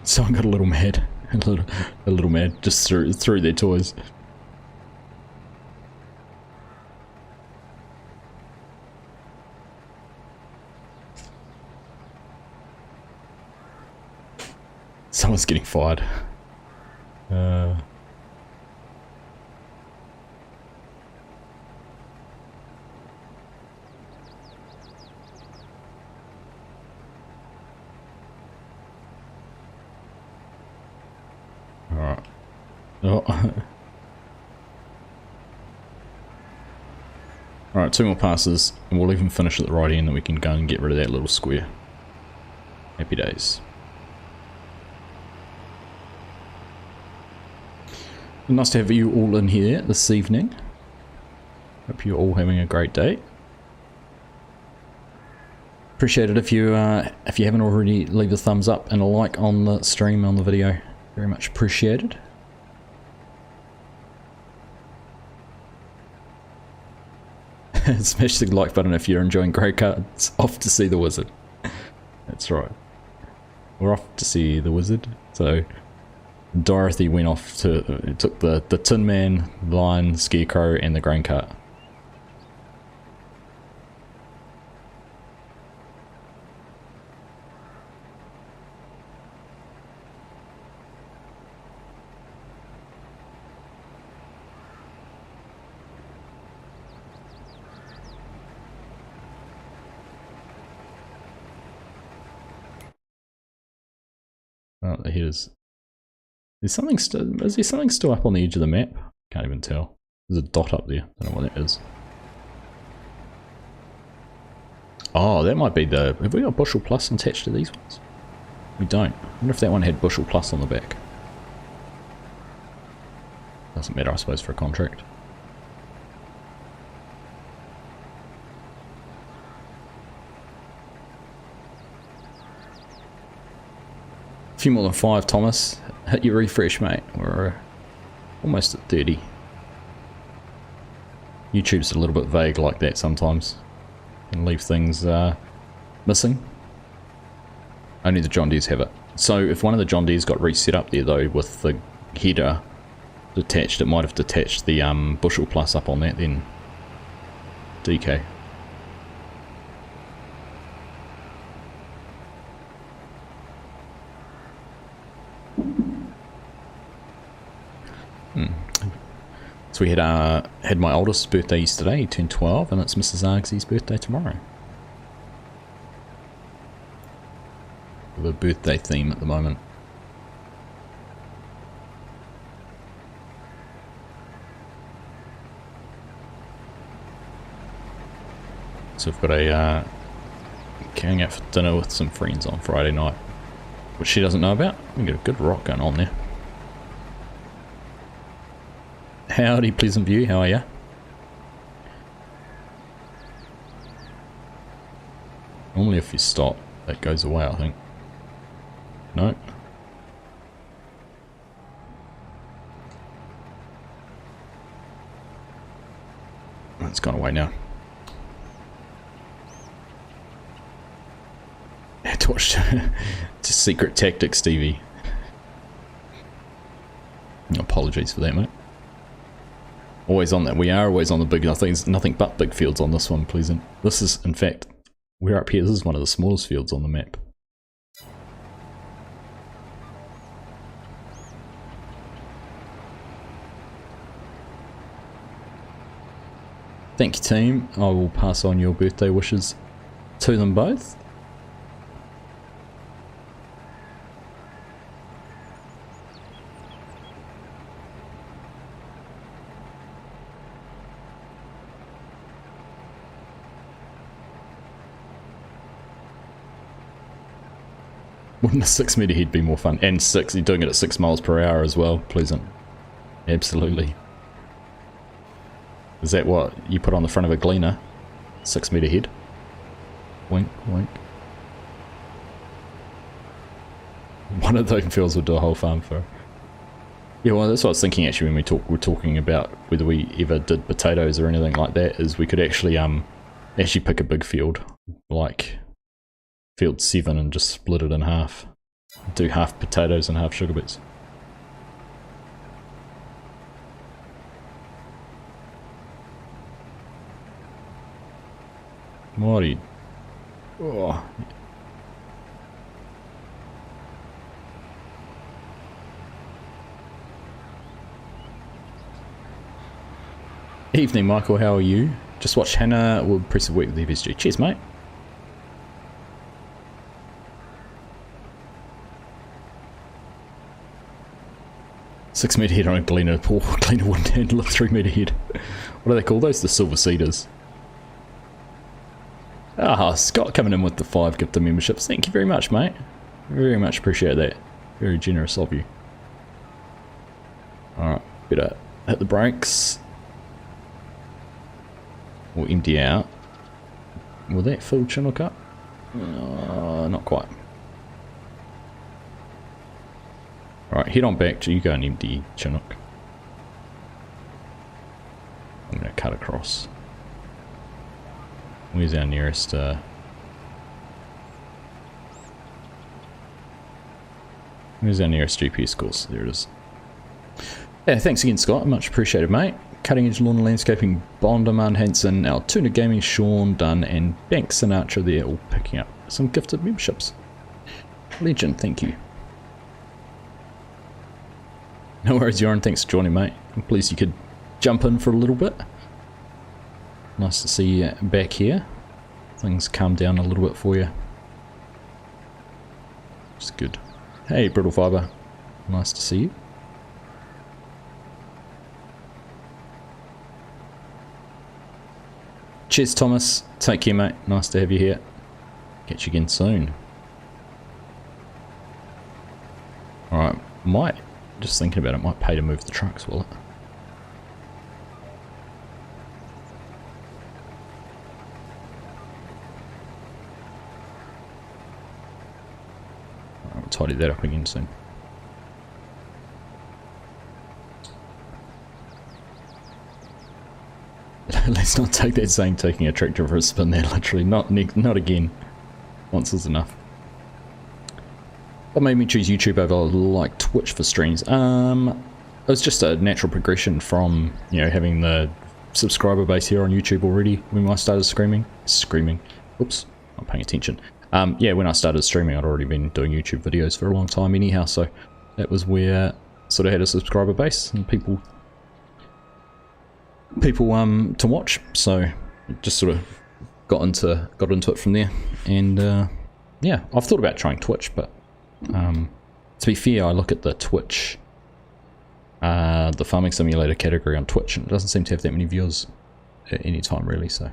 Someone got a little mad. A little mad. Just threw their toys. Someone's getting fired. Alright. Oh. Alright, 2 more passes, and we'll even finish at the right end, then we can go and get rid of that little square. Happy days. Nice to have you all in here this evening. Hope you're all having a great day. Appreciate it if you haven't already, leave a thumbs up and a like on the stream, on the video. Very much appreciated. Smash the like button if you're enjoying Grey Cards. Off to see the wizard. That's right. We're off to see the wizard. So Dorothy went off to took the Tin Man, Lion, Scarecrow, and the grain cart. Oh, the headers. Is there something still up on the edge of the map? Can't even tell. There's a dot up there. I don't know what that is. Oh, that might be the... Have we got bushel plus attached to these ones? We don't. I wonder if that one had bushel plus on the back. Doesn't matter, I suppose, for a contract. few more than 5, Thomas. Hit your refresh, mate. We're almost at 30. YouTube's a little bit vague like that sometimes. Can leave things missing. Only the John Deeres have it. So if one of the John Deeres got reset up there though with the header detached, it might have detached the bushel plus up on that then. DK. So we had my oldest birthday yesterday, he turned 12, and it's Mrs. Argsy's birthday tomorrow. We have a birthday theme at the moment. So we've got a going out for dinner with some friends on Friday night, which she doesn't know about. We got a good rock going on there. Howdy, Pleasant View, how are ya? Normally if you stop, that goes away, I think. No? It's gone away now. Had to watch just Secret Tactics, Stevie. Apologies for that, mate. Always on that. We are always on the big. I think there's nothing but big fields on this one, Pleasant. This is, in fact, we're up here. This is one of the smallest fields on the map. Thank you, team. I will pass on your birthday wishes to them both. Wouldn't a 6 metre head be more fun? And 6, you're doing it at 6 miles per hour as well, Pleasant. Absolutely. Is that what you put on the front of a gleaner? 6 metre head? Wink, wink. One of those fields would do a whole farm for. Yeah, well, that's what I was thinking actually when we're talking about whether we ever did potatoes or anything like that, is we could actually pick a big field, like field 7, and just split it in half. Do half potatoes and half sugar beets. What are you... Oh. Evening, Michael, how are you? Just watched Hannah will impressive work with the FSG. Cheers, mate. Six metre head on a gleaner. Poor gleaner wouldn't handle a 3 metre head. What do they call those? The silver cedars. Ah, Scott coming in with the 5 gifted memberships. Thank you very much, mate. Very much appreciate that. Very generous of you. Alright, better hit the brakes. Or empty out. Will that fill Chinook up? Not quite. Alright, head on back to you go and empty Chinook. I'm going to cut across. Where's our nearest GPS course? There it is. Yeah, thanks again, Scott. Much appreciated, mate. Cutting Edge Lawn and Landscaping, Bond, Aman Hansen, Altoona Gaming, Sean Dunn, and Bank Sinatra there, all picking up some gifted memberships. Legend, thank you. No worries, Joran. Thanks for joining, mate. I'm pleased you could jump in for a little bit. Nice to see you back here. Things calm down a little bit for you. It's good. Hey, Brittle Fibre. Nice to see you. Cheers, Thomas. Take care, mate. Nice to have you here. Catch you again soon. Alright, just thinking about it, might pay to move the trucks, will it? I'll tidy that up again soon. Let's not take that saying taking a tractor for a spin there, literally. Not again. Once is enough. What made me choose YouTube over like Twitch for streams? It was just a natural progression from, you know, having the subscriber base here on YouTube already when I started screaming. Oops, not paying attention. Yeah, when I started streaming, I'd already been doing YouTube videos for a long time anyhow, so that was where I sort of had a subscriber base and people to watch. So just sort of got into it from there. And yeah, I've thought about trying Twitch, but to be fair, I look at the Twitch, the farming simulator category on Twitch, and it doesn't seem to have that many viewers at any time really, so.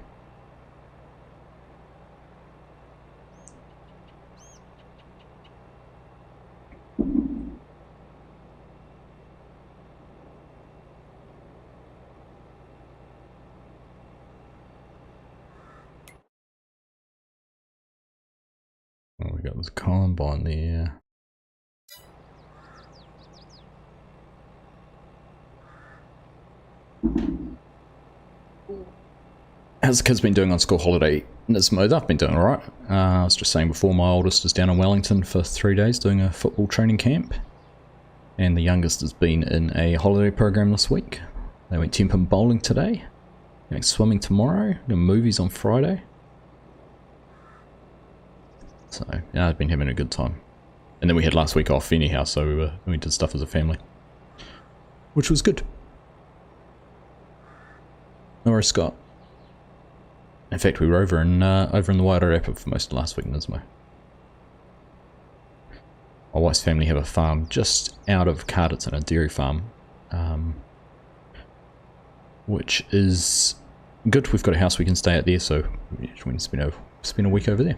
Oh, we got this combine there. How's the kids been doing on school holiday? Nismo, they've been doing alright. I was just saying before, my oldest is down in Wellington for 3 days doing a football training camp. And the youngest has been in a holiday program this week. They went 10-pin bowling today. Going swimming tomorrow. Doing movies on Friday. So, yeah, I've been having a good time. And then we had last week off anyhow, so we did stuff as a family. Which was good. No worries, Scott. In fact, we were over in the Wairarapa for most of last week in Nismo. My wife's family have a farm just out of Carterton, a dairy farm. Which is good. We've got a house we can stay at there, so we can spend a week over there.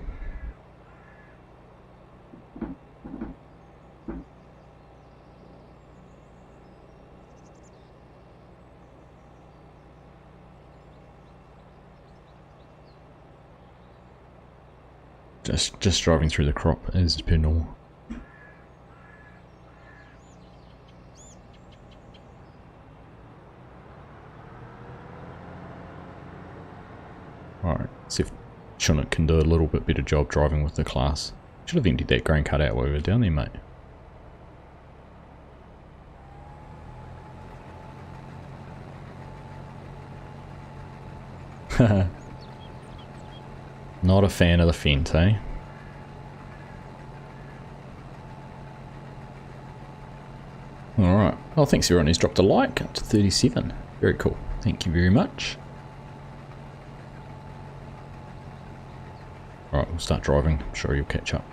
Just driving through the crop is per normal. Alright, see if Chinook can do a little bit better job driving with the class. Should have emptied that grain cut out while we were down there, mate. Not a fan of the Fent, eh? Alright. Oh, thanks everyone who's dropped a like. Up to 37. Very cool. Thank you very much. Alright, we'll start driving. I'm sure you'll catch up.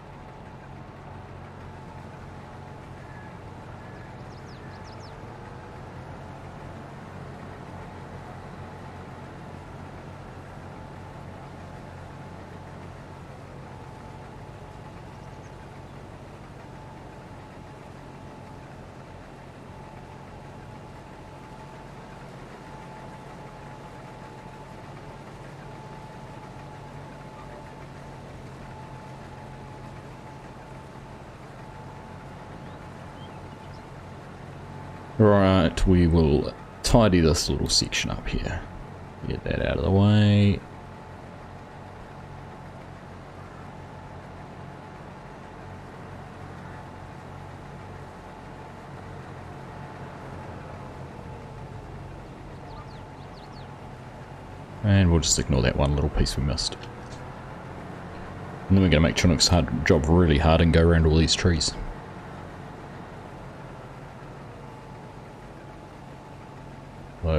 Right, we will tidy this little section up here. Get that out of the way. And we'll just ignore that one little piece we missed. And then we're going to make Chinook's job really hard and go around all these trees.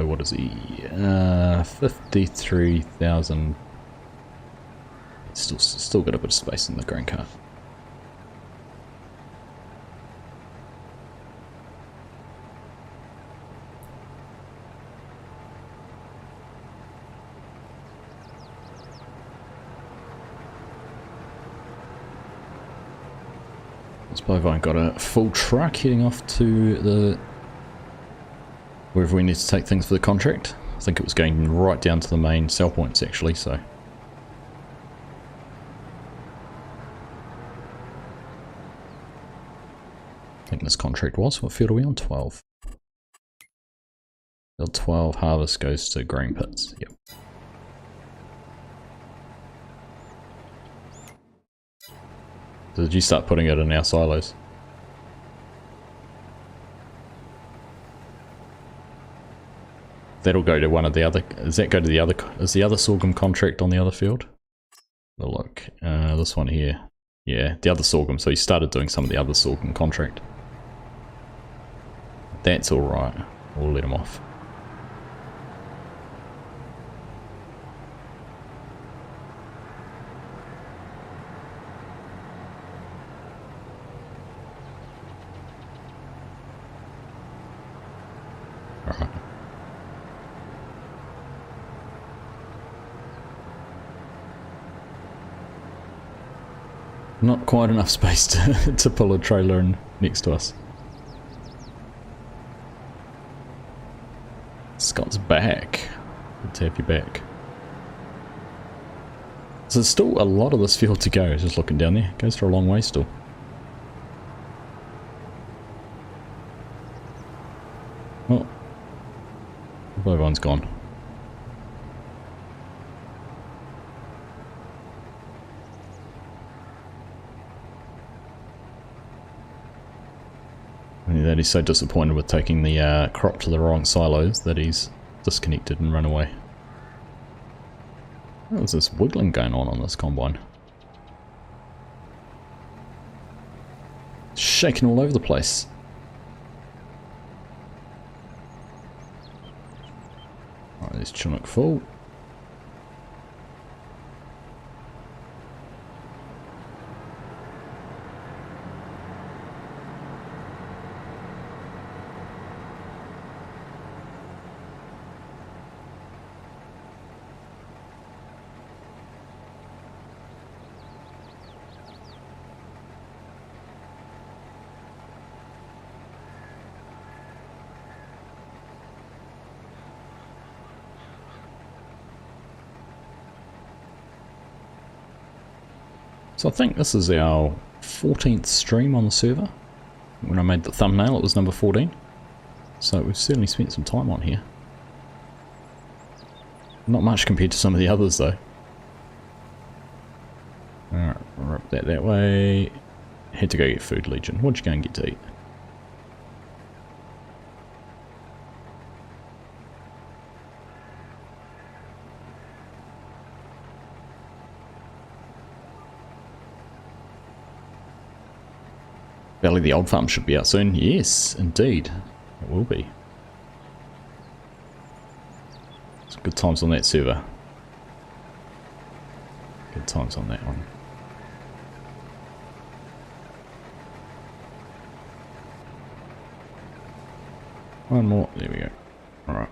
So what is he? 53,000. Still got a bit of space in the grain cart. This bovine got a full truck heading off to the wherever we need to take things for the contract. I think it was going right down to the main sell points actually, so. think this contract was. What field are we on? 12. Field 12 harvest goes to grain pits. Yep. Did you start putting it in our silos? That'll go to one of the other. Does that go to the other? Is the other sorghum contract on the other field? Well, look, this one here. Yeah, the other sorghum. So he started doing some of the other sorghum contract. That's all right. We'll let him off. All right. Not quite enough space to pull a trailer in next to us. Scott's back. Good to have you back. So there's still a lot of this field to go. Just looking down there. It goes for a long way still. Oh. Everyone's gone. That he's so disappointed with taking the crop to the wrong silos that he's disconnected and run away. Oh, there's this wiggling going on this combine. It's shaking all over the place. Alright, there's Chinook full. So I think this is our 14th stream on the server. When I made the thumbnail it was number 14. So we've certainly spent some time on here. Not much compared to some of the others though. Alright, we're up that way. Had to go get food, Legion. What'd you go and get to eat? Valley the Old Farm should be out soon. Yes, indeed. It will be. Some good times on that server. Good times on that one. One more. There we go. Alright.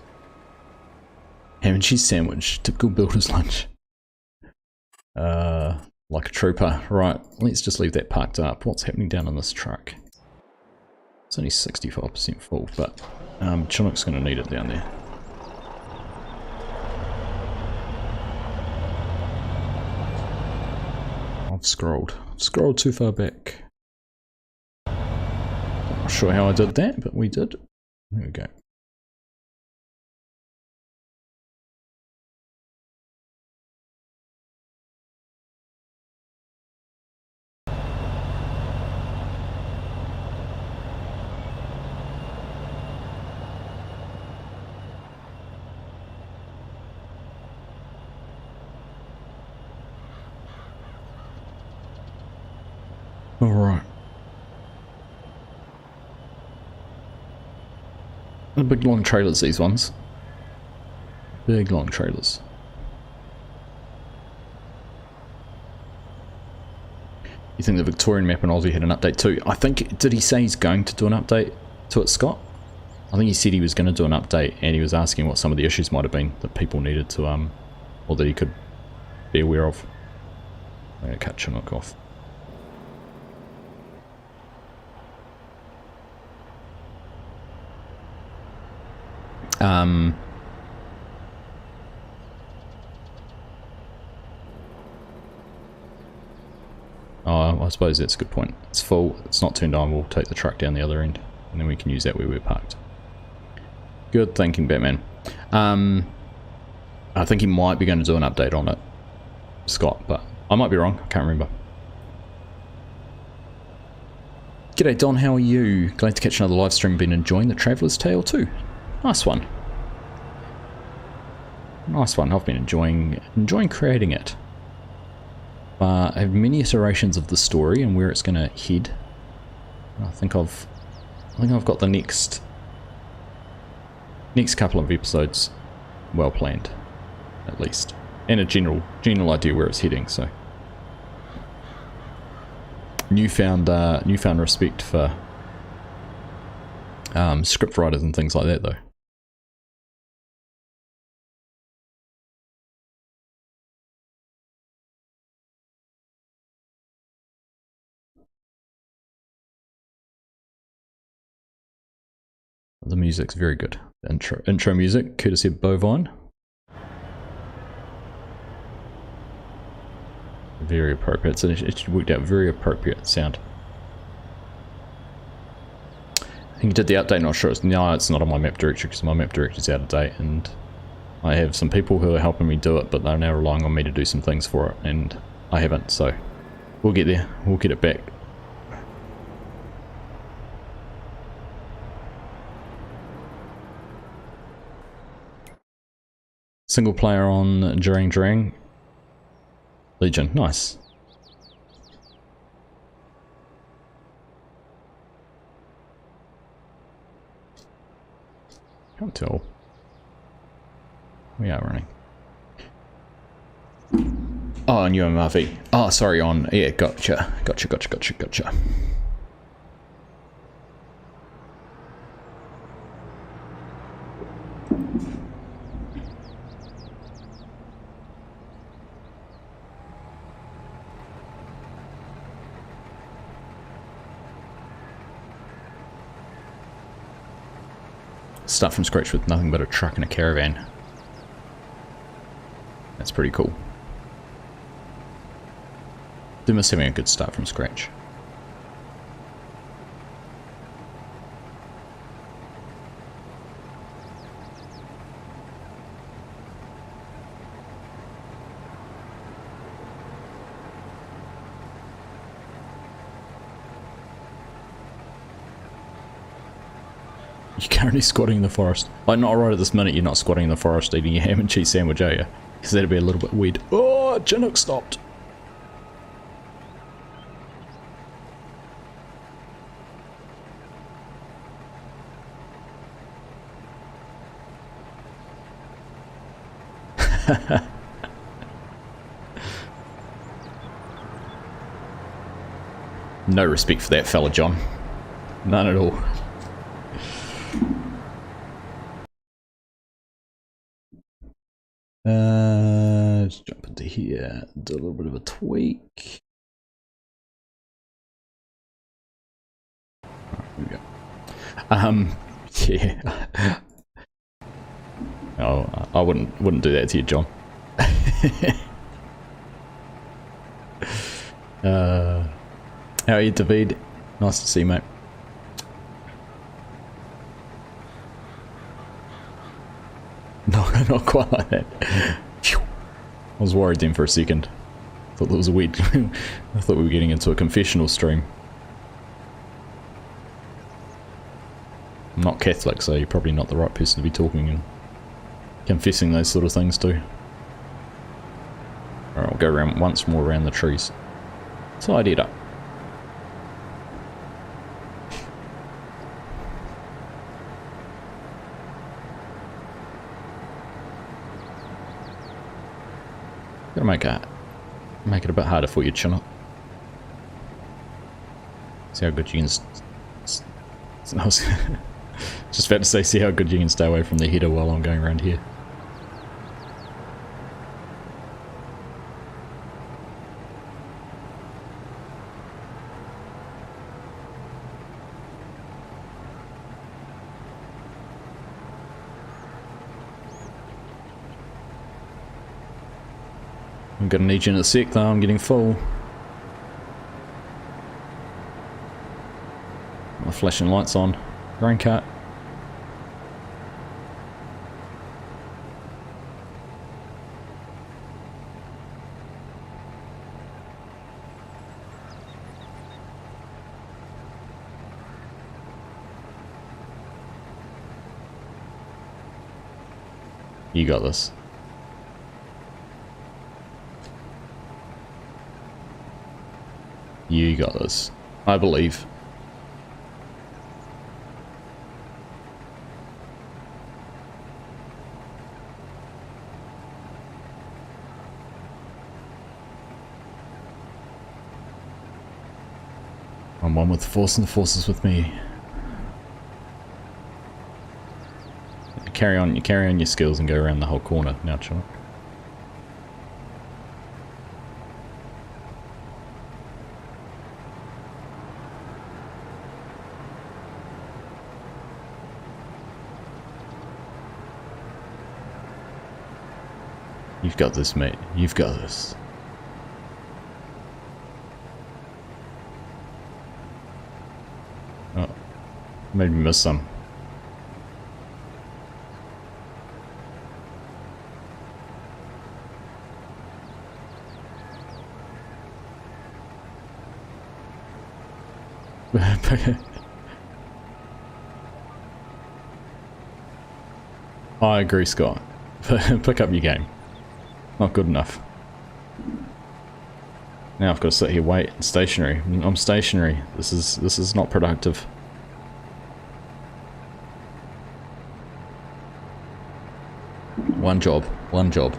Ham and cheese sandwich. Typical builder's lunch. Like a trooper. Right, let's just leave that parked up. What's happening down in this truck? It's only 65% full, but Chinook's going to need it down there. I've scrolled too far back. Not sure how I did that, but we did. There we go. Alright. The big long trailers, these ones. Big long trailers. You think the Victorian map in Aussie had an update too? I think, did he say he's going to do an update to it, Scott? I think he said he was going to do an update and he was asking what some of the issues might have been that people needed to, or that he could be aware of. I'm going to cut Chinook off. Oh, suppose that's a good point. It's full, it's not turned on, we'll take the truck down the other end, and then we can use that where we're parked. Good thinking, Batman. I think he might be going to do an update on it, Scott, but I might be wrong, I can't remember. G'day Don, how are you? Glad to catch another live stream. Been enjoying the Traveller's Tale too. Nice one. Nice one. I've been enjoying creating it. I have many iterations of the story and where it's going to head. I think I've got the next couple of episodes well planned, at least, and a general idea where it's heading. So. Newfound respect for script writers and things like that, though. The music's very good. Intro music, courtesy of Bovine. Very appropriate. So it worked out very appropriate sound. I think he did the update. Not sure. It's not on my map directory because my map directory is out of date, and I have some people who are helping me do it, but they're now relying on me to do some things for it, and I haven't. So we'll get there. We'll get it back. Single player on Durang. Legion, nice. Can't tell. We are running. Oh, on UMRV. Oh, sorry, on. Yeah, gotcha. Start from scratch with nothing but a truck and a caravan. That's pretty cool. Do miss having a good start from scratch. You're currently squatting in the forest. Like, not right at this minute, you're not squatting in the forest eating your ham and cheese sandwich, are you? Because that'd be a little bit weird. Oh, Chinook stopped. No respect for that fella, John. None at all. Let's jump into here, do a little bit of a tweak. Right, here we go. Yeah. Oh, I wouldn't do that to you, John. How are you, David? Nice to see you, mate. No, not quite like that. I was worried then for a second. Thought that was a weird. I thought we were getting into a confessional stream. I'm not Catholic, so you're probably not the right person to be talking and confessing those sort of things to. Alright, I'll go around once more around the trees. Tied it up. Gotta make it a bit harder for you, Chinook. See how good you can. I was just about to say, see how good you can stay away from the header while I'm going around here. I'm gonna need you in a sec though, I'm getting full. My flashing lights on. Grain cart. You got this. You got this. I believe. I'm one with the force and the force is with me. You carry on your skills and go around the whole corner now, Chinook. You've got this, mate. You've got this. Oh, made me miss some. I agree, Scott. Pick up your game. Not good enough. Now I've got to sit here, wait, stationary. I'm stationary. This is not productive. One job. One job.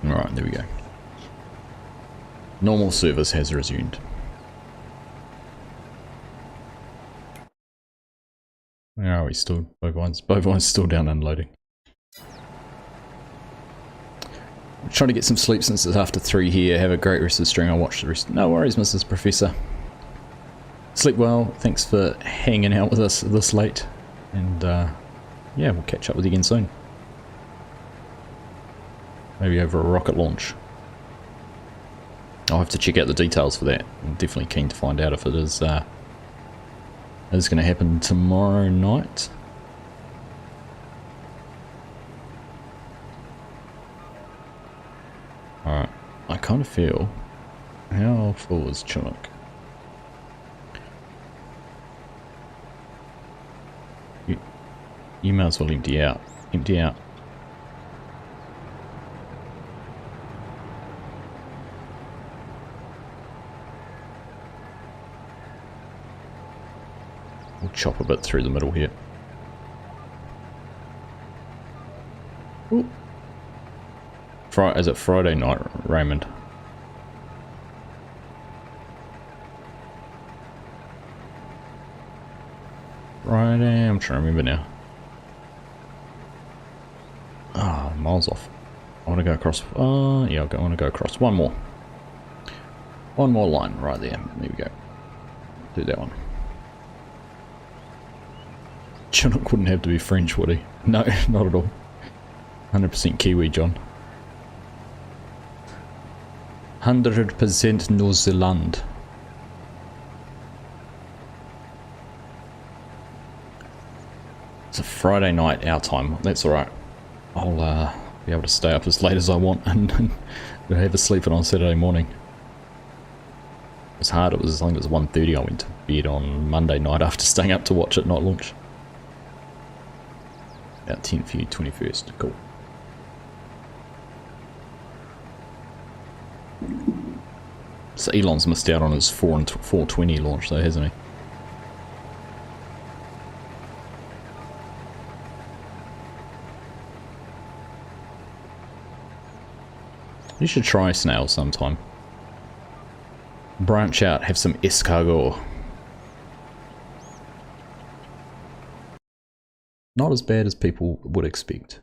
Alright, there we go. Normal service has resumed. Where are we still? Bovine's still down unloading. I'm trying to get some sleep since it's after 3 here. Have a great rest of the string. I'll watch the rest. No worries, Mrs. Professor. Sleep well. Thanks for hanging out with us this late. And yeah, we'll catch up with you again soon. Maybe over a rocket launch. I'll have to check out the details for that. I'm definitely keen to find out if it is going to happen tomorrow night. Alright, I kind of feel... How full is Chinook? You might as well empty out. Empty out. We'll chop a bit through the middle here. Ooh. Is it Friday night, Raymond? Friday, I'm trying to remember now. Ah, oh, miles off. I want to go across. Yeah, I want to go across. One more line right there. There we go. Do that one. Chinook wouldn't have to be French, would he? No, not at all. 100% Kiwi, John. 100% New Zealand. It's a Friday night, our time. That's alright. I'll be able to stay up as late as I want and have a sleep on Saturday morning. It was hard. It was, I think it was 1:30 I went to bed on Monday night after staying up to watch it not launch. About 10 for you, 21st. Cool. So Elon's missed out on his 420 launch though, hasn't he? You should try snail sometime. Branch out, have some escargot. Not as bad as people would expect.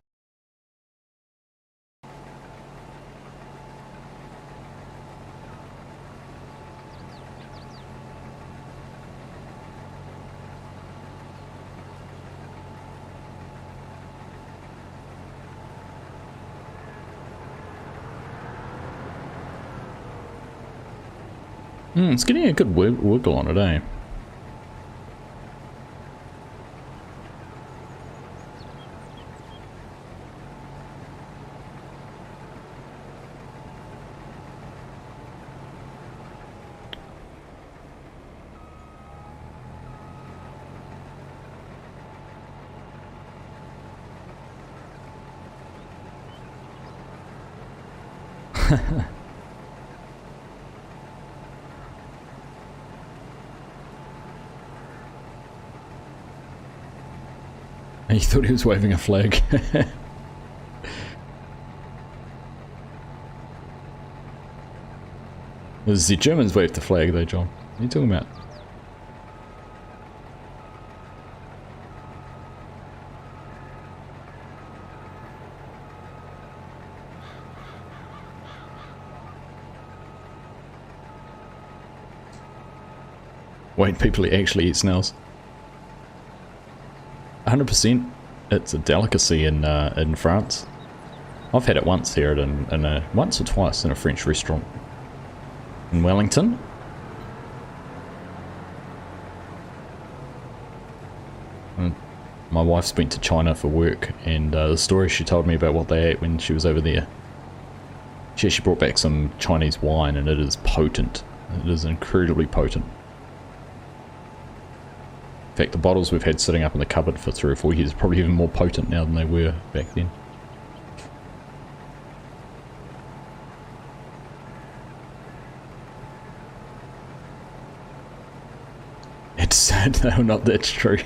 It's getting a good wiggle on it, eh? He thought he was waving a flag. The Germans waved the flag though, John. What are you talking about? Wait, people actually eat snails. 100%. It's a delicacy in France. I've had it once here once or twice in a French restaurant in Wellington. And my wife's been to China for work, and the story she told me about what they ate when she was over there. She actually brought back some Chinese wine, and it is potent. It is incredibly potent. In fact, the bottles we've had sitting up in the cupboard for 3 or 4 years are probably even more potent now than they were back then. It's sad, no, not that's true.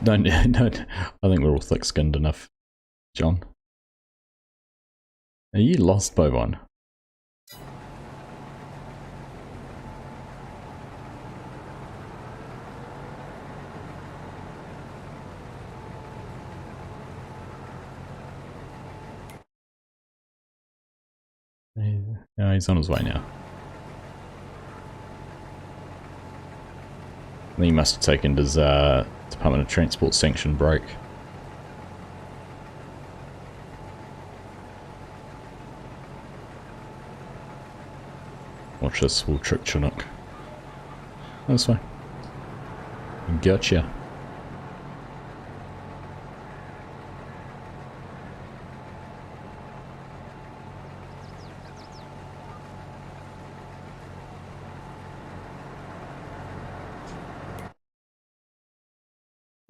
No, I think we're all thick-skinned enough, John. Are you lost, Bovine? No, he's on his way now. I think he must have taken his Department of Transport sanction break. Watch this, we'll trick Chinook. That's fine. Gotcha.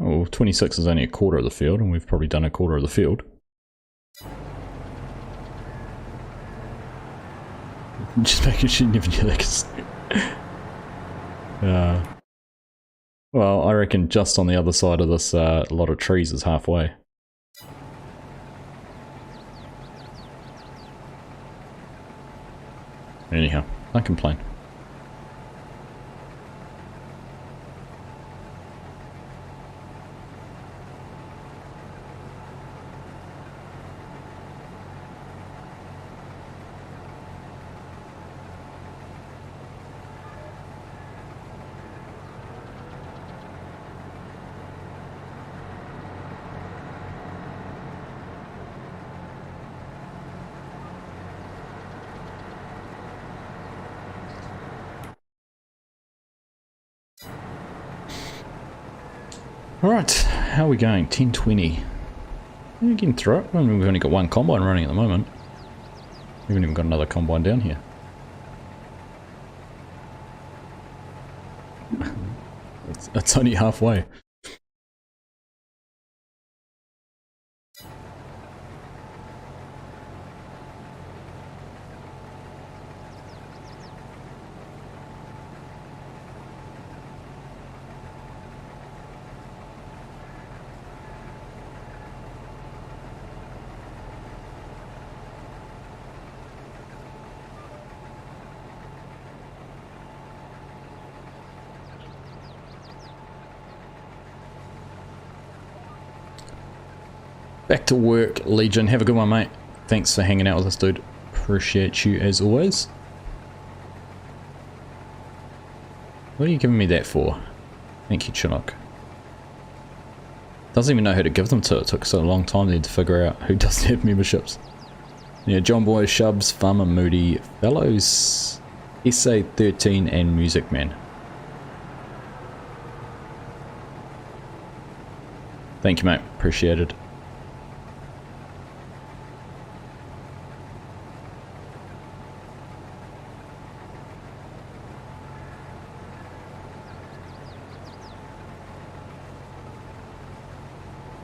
Oh, 26 is only a quarter of the field, and we've probably done a quarter of the field. Just making sure you never knew that. Well, I reckon just on the other side of this lot of trees is halfway. Anyhow, I complain. Alright, how are we going? 10:20. We're getting through it. I mean, we've only got one combine running at the moment. We haven't even got another combine down here. It's only halfway. Back to work, Legion. Have a good one, mate. Thanks for hanging out with us, dude. Appreciate you as always. What are you giving me that for? Thank you, Chinook. Doesn't even know who to give them to. It took so long time then to figure out who doesn't have memberships. Yeah, John Boy, Shubs, Farmer Moody, Fellows, SA13 and Music Man. Thank you, mate. Appreciate it.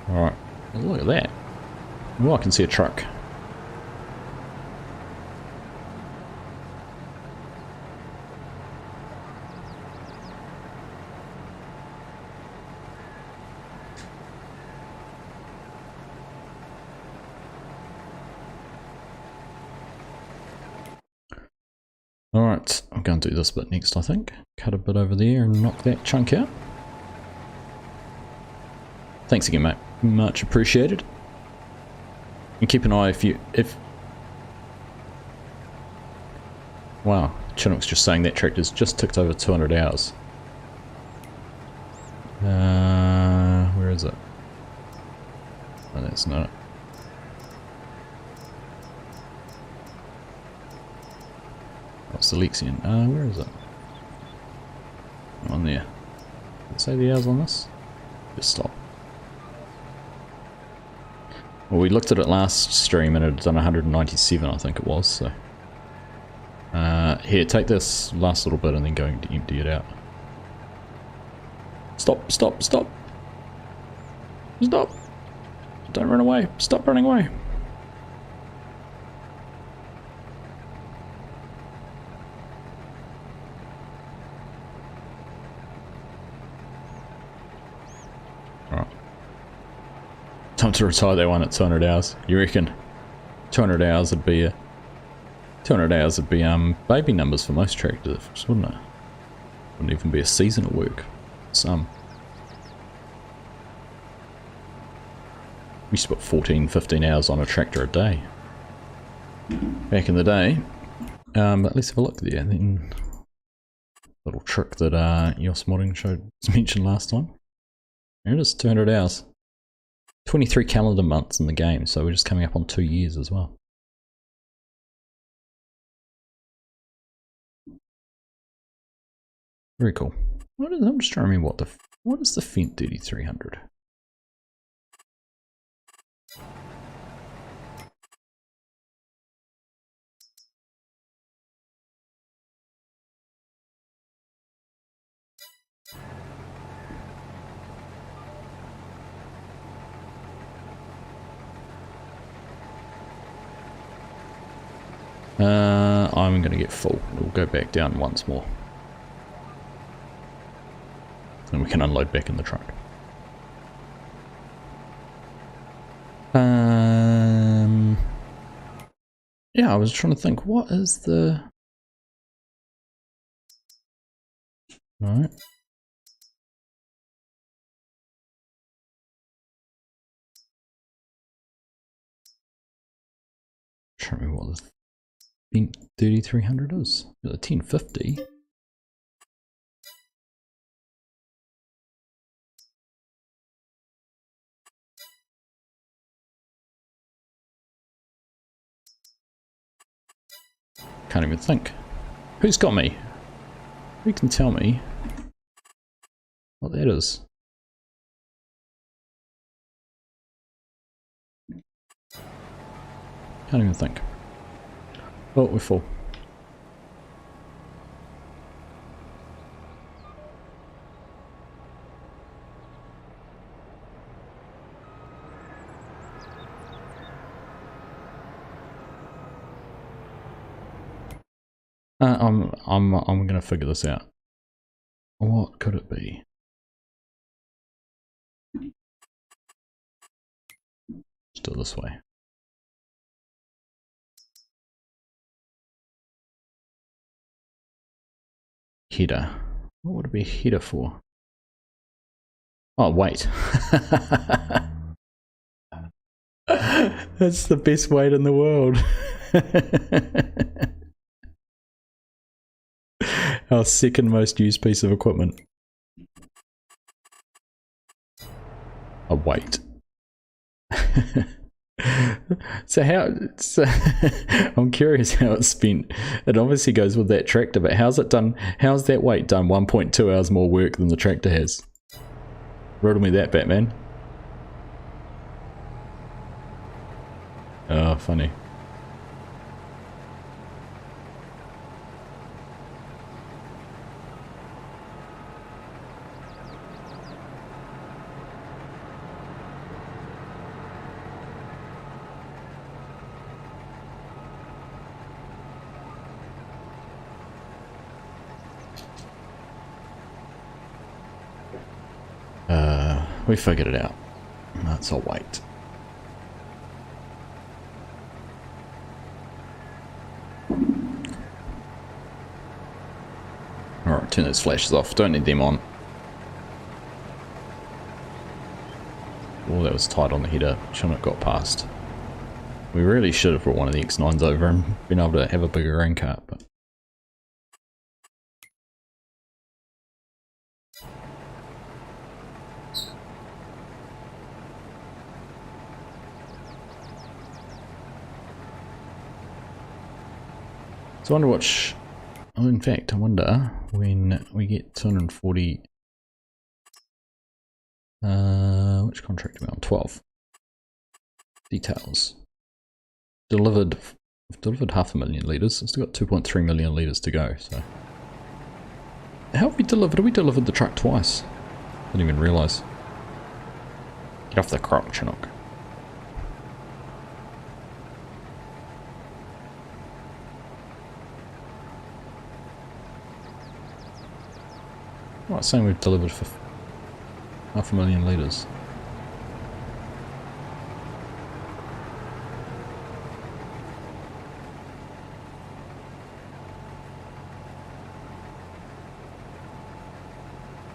Alright, look at that. Oh, I can see a truck. Alright, I'm going to do this bit next, I think. Cut a bit over there and knock that chunk out. Thanks again, mate. Much appreciated. And keep an eye if... Wow, Chinook's just saying that tractor's just ticked over 200 hours. Where is it? Oh, that's not it. What's the Lexian? Where is it? On there. Did it say the hours on this? Just stop. Well, we looked at it last stream and it had done 197, I think it was, so... here, take this last little bit and then go and empty it out. Stop, stop, stop! Stop! Don't run away! Stop running away! Time to retire that one at 200 hours. You reckon? 200 hours would be 200 hours would be baby numbers for most tractors, wouldn't it? Wouldn't even be a season of work. Some. We used to put 14, 15 hours on a tractor a day. Back in the day. But let's have a look there. Then little trick that Yoss Modding showed mentioned last time. There it is, 200 hours. 23 calendar months in the game, so we're just coming up on 2 years as well. Very cool. I'm just trying to remember what is the Fendt 3300? I'm going to get full. We'll go back down once more. And we can unload back in the truck. Yeah, I was trying to think, what is the... Alright. Show me what the 3300 is. The 1050. Can't even think. Who's got me? Who can tell me what that is? Can't even think. Oh, we're full. I'm gonna figure this out. What could it be? Let's do it this way. Header. What would it be a header for? Oh, wait. That's the best weight in the world. Our second most used piece of equipment. A weight. I'm curious how it's spent. It obviously goes with that tractor, but how's it done? How's that weight done 1.2 hours more work than the tractor has? Riddle me that, Batman. Oh, funny. We figured it out. That's all weight. Alright, turn those flashes off. Don't need them on. Oh, that was tight on the header. Shouldn't have got past. We really should have brought one of the X9s over and been able to have a bigger rain cart, but so I wonder which... Oh, in fact, I wonder when we get 240... which contract are we on? 12. Details. Delivered 500,000 litres. I've still got 2.3 million litres to go, so... How have we delivered? We delivered the truck twice. Didn't even realise. Get off the croc, Chinook. Right, saying we've delivered for 500,000 litres.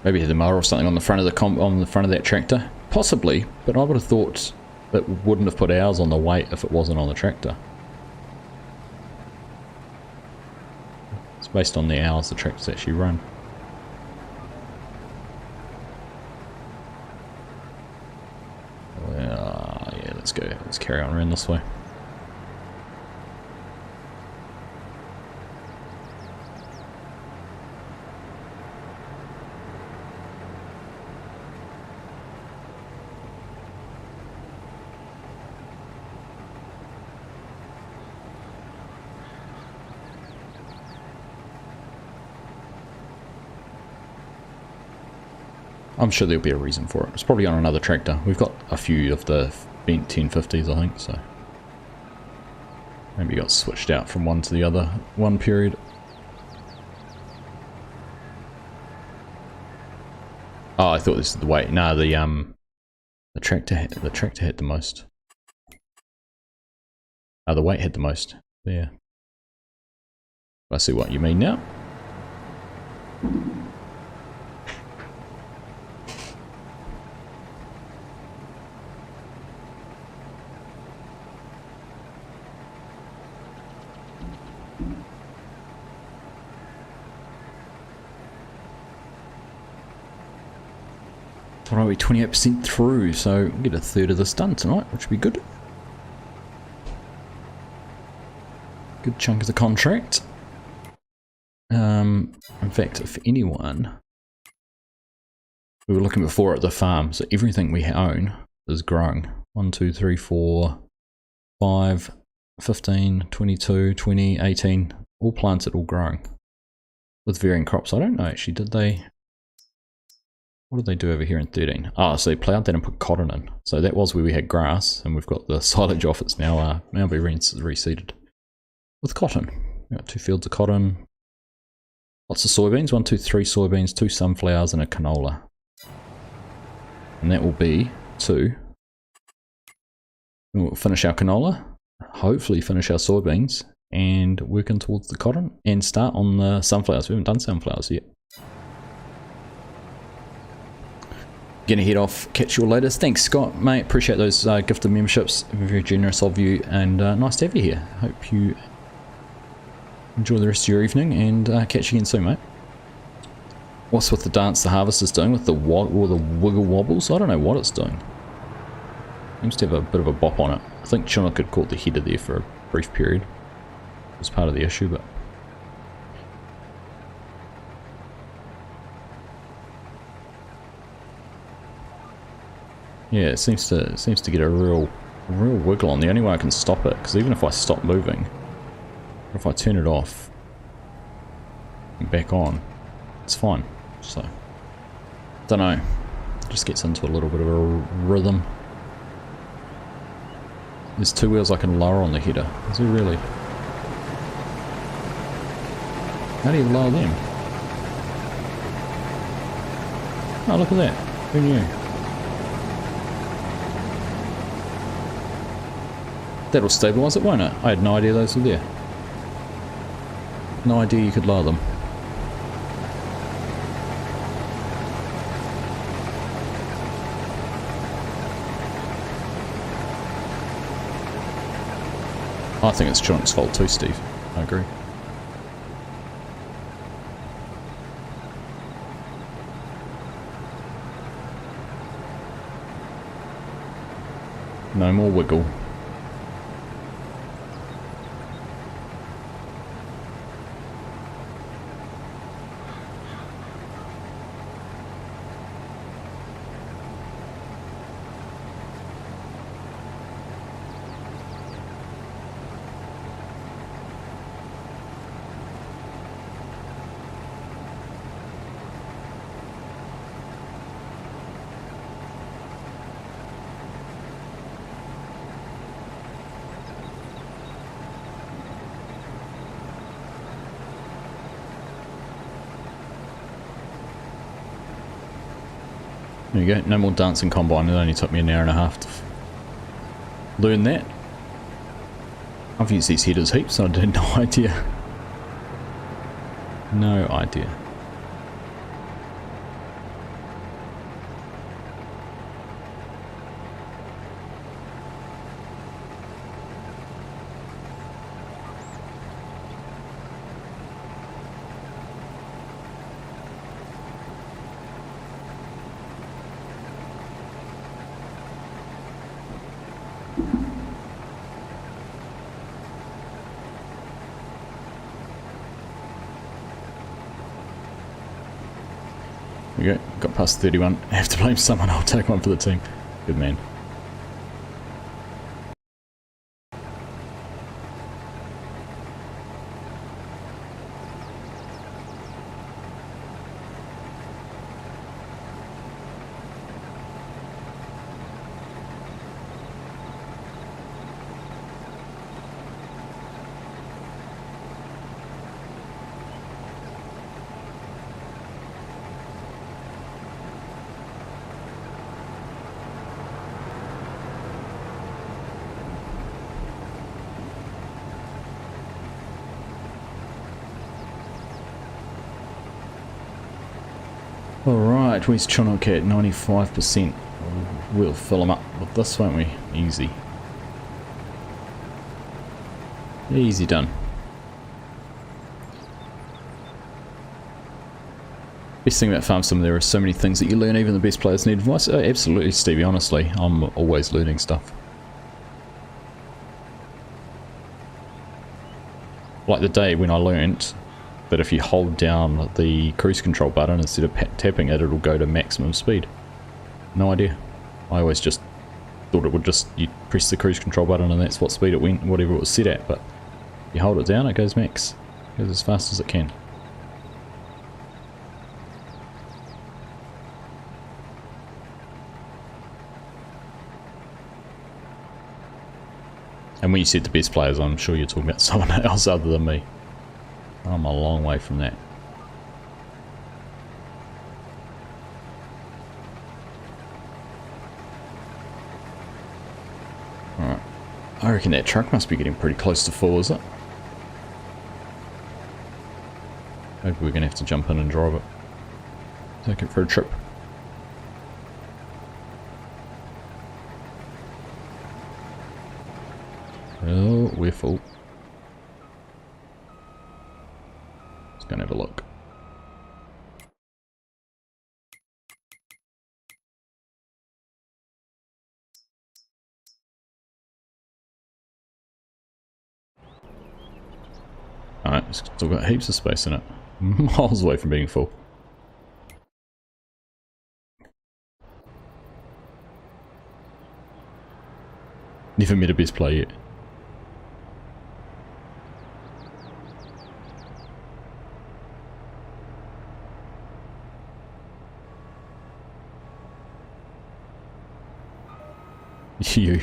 Maybe had the mower or something on the front of that tractor, possibly. But I would have thought it wouldn't have put hours on the weight if it wasn't on the tractor. It's based on the hours the tractors actually run. Yeah, let's go. Let's carry on around this way. I'm sure there'll be a reason for it. It's probably on another tractor. We've got a few of the bent 1050s, I think, so maybe it got switched out from one to the other one period. Oh, I thought this is the weight. No, the tractor had the most. Oh, the weight had the most. Yeah. I see what you mean now. Alright, we're 28% through, so we'll get a third of this done tonight, which would be good. Good chunk of the contract. In fact, if anyone... We were looking before at the farm, so everything we own is growing. 1, 2, 3, 4, 5, 15, 22, 20, 18. All planted, all growing. With varying crops. I don't know actually, did they... What did they do over here in 13? Ah, so they ploughed that and put cotton in. So that was where we had grass, and we've got the silage off. It's now be reseeded with cotton. We've got 2 fields of cotton, lots of soybeans, 1, 2, 3 soybeans, 2 sunflowers, and a canola. And that will be 2. We'll finish our canola, hopefully finish our soybeans, and working towards the cotton, and start on the sunflowers. We haven't done sunflowers yet. Gonna head off, catch you all later. Thanks, Scott, mate. Appreciate those gifted memberships. Very generous of you, and nice to have you here. Hope you enjoy the rest of your evening, and catch you again soon, mate. What's with the dance the harvest is doing with the wiggle wobbles? I don't know what it's doing. Seems to have a bit of a bop on it. I think Chinook had caught the header there for a brief period. It was part of the issue, but... yeah, it seems to get a real wiggle on. The only way I can stop it, because even if I stop moving, if I turn it off and back on, it's fine. So, don't know. It just gets into a little bit of a rhythm. There's two wheels I can lower on the header. Is there really? How do you lower them? Oh, look at that. Who knew? That'll stabilise it, won't it? I had no idea those were there. No idea you could lower them. I think it's Chinook's fault too, Steve. I agree. No more wiggle. There you go, no more dancing combine. It only took me an hour and a half to learn that. I've used these headers heaps, so I had no idea. No idea. There we go, got past 31. I have to blame someone, I'll take one for the team. Good man. Alright, where's Chinook at? 95%. We'll fill him up with this, won't we? Easy. Easy done. Best thing about Farm Sim, there are so many things that you learn, even the best players need advice. Oh, absolutely, Stevie, honestly. I'm always learning stuff. Like the day when I learnt that if you hold down the cruise control button instead of tapping it, it'll go to maximum speed. No idea. I always just thought it would just, you press the cruise control button and that's what speed it went, whatever it was set at, but you hold it down, it goes max. It goes as fast as it can. And when you said the best players, I'm sure you're talking about someone else other than me. I'm a long way from that. Alright. I reckon that truck must be getting pretty close to full, is it? Maybe we're going to have to jump in and drive it. Take it for a trip. Oh, we're full. Let's go and have a look. Alright, it's still got heaps of space in it. Miles away from being full. Never met a best player yet. You.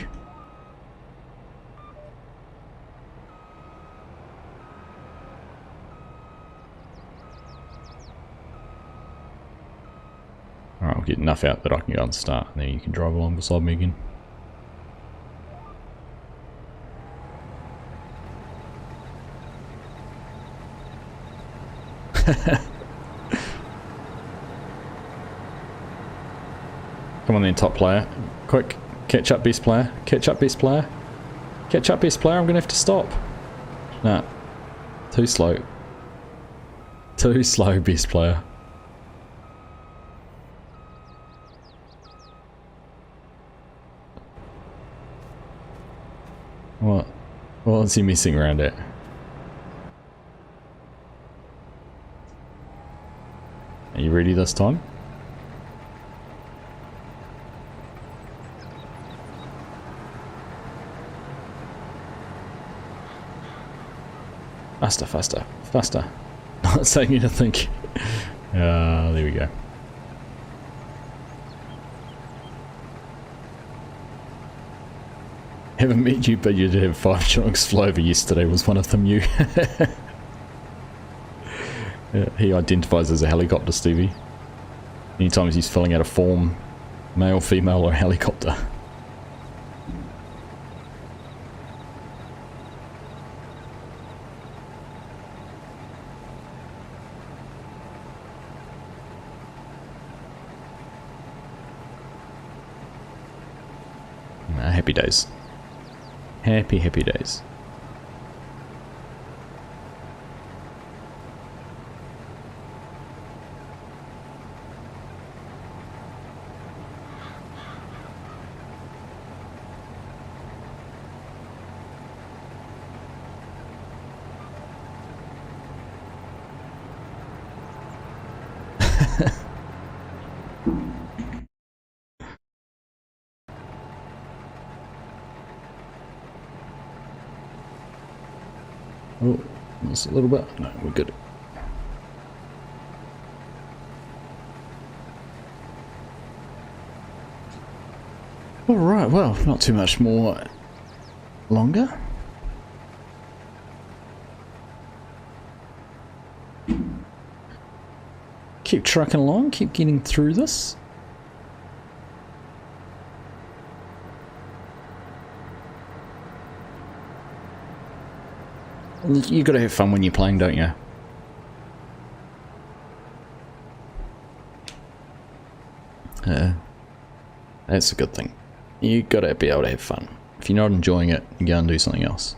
Alright, I'll get enough out that I can go and start, and then you can drive along beside me again. Come on then, top player. Quick, catch up best player. Catch up best player. Catch up best player, I'm gonna have to stop. Nah. Too slow. Too slow, best player. What? What's he messing around at? Are you ready this time? Faster, faster, faster. Not saying anything. There we go. Haven't met you, but you did have 5 chunks fly over yesterday. Was one of them you? Yeah, he identifies as a helicopter, Stevie. Anytime he's filling out a form, male, female, or helicopter. Happy days. Happy, happy days. Oh, just a little bit. No, we're good. Alright, well, not too much more longer. Keep trucking along, keep getting through this. You gotta have fun when you're playing, don't you? That's a good thing. You gotta be able to have fun. If you're not enjoying it, you go and do something else.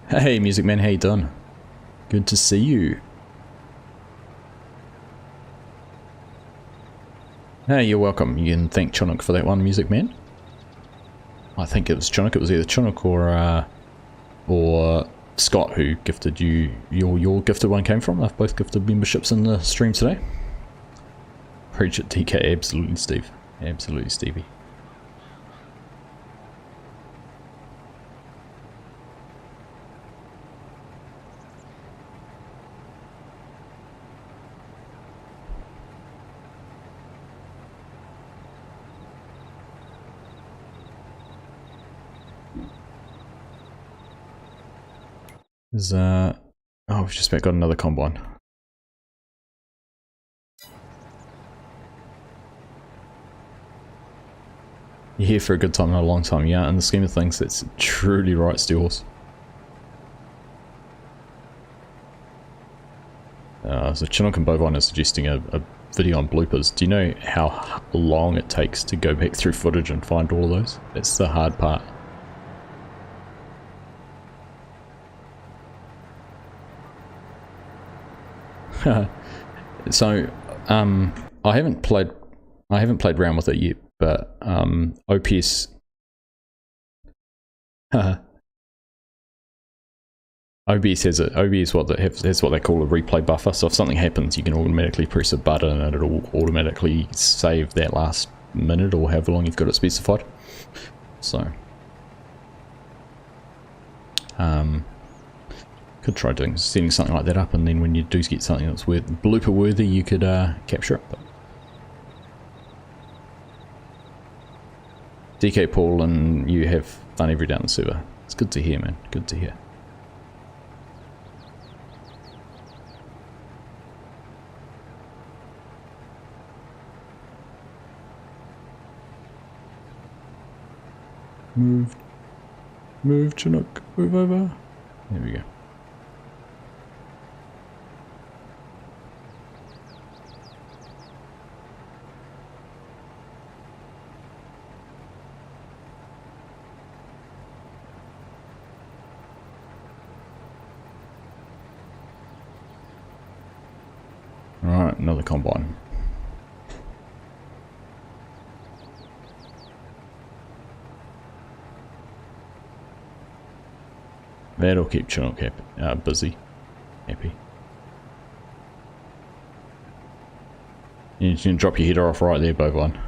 Hey, Music Man, how you doing? Good to see you. Hey, you're welcome. You can thank Chinook for that one, Music Man. I think it was Chinook. It was either Chinook or Scott who gifted you your gifted one came from. They've both gifted memberships in the stream today. Preach it, TK. Absolutely, Steve. Absolutely, Stevie. There's oh, we've just about got another combine. You're here for a good time, not a long time. Yeah, in the scheme of things, that's truly right, Steels. So Chinook and Bovine is suggesting a video on bloopers. Do you know how long it takes to go back through footage and find all of those? That's the hard part. So, I haven't played around with it yet, but OPS. OBS has it. OBS has what they call a replay buffer. So if something happens, you can automatically press a button and it'll automatically save that last minute or however long you've got it specified. So, could try setting something like that up, and then when you do get something that's blooper worthy, you could capture it. But DK Paul, and you have done every day on the server. It's good to hear, man. Good to hear. Move, Chinook, move over. There we go. Alright, another combine. That'll keep Chinook busy. Happy. You can drop your header off right there, bovine.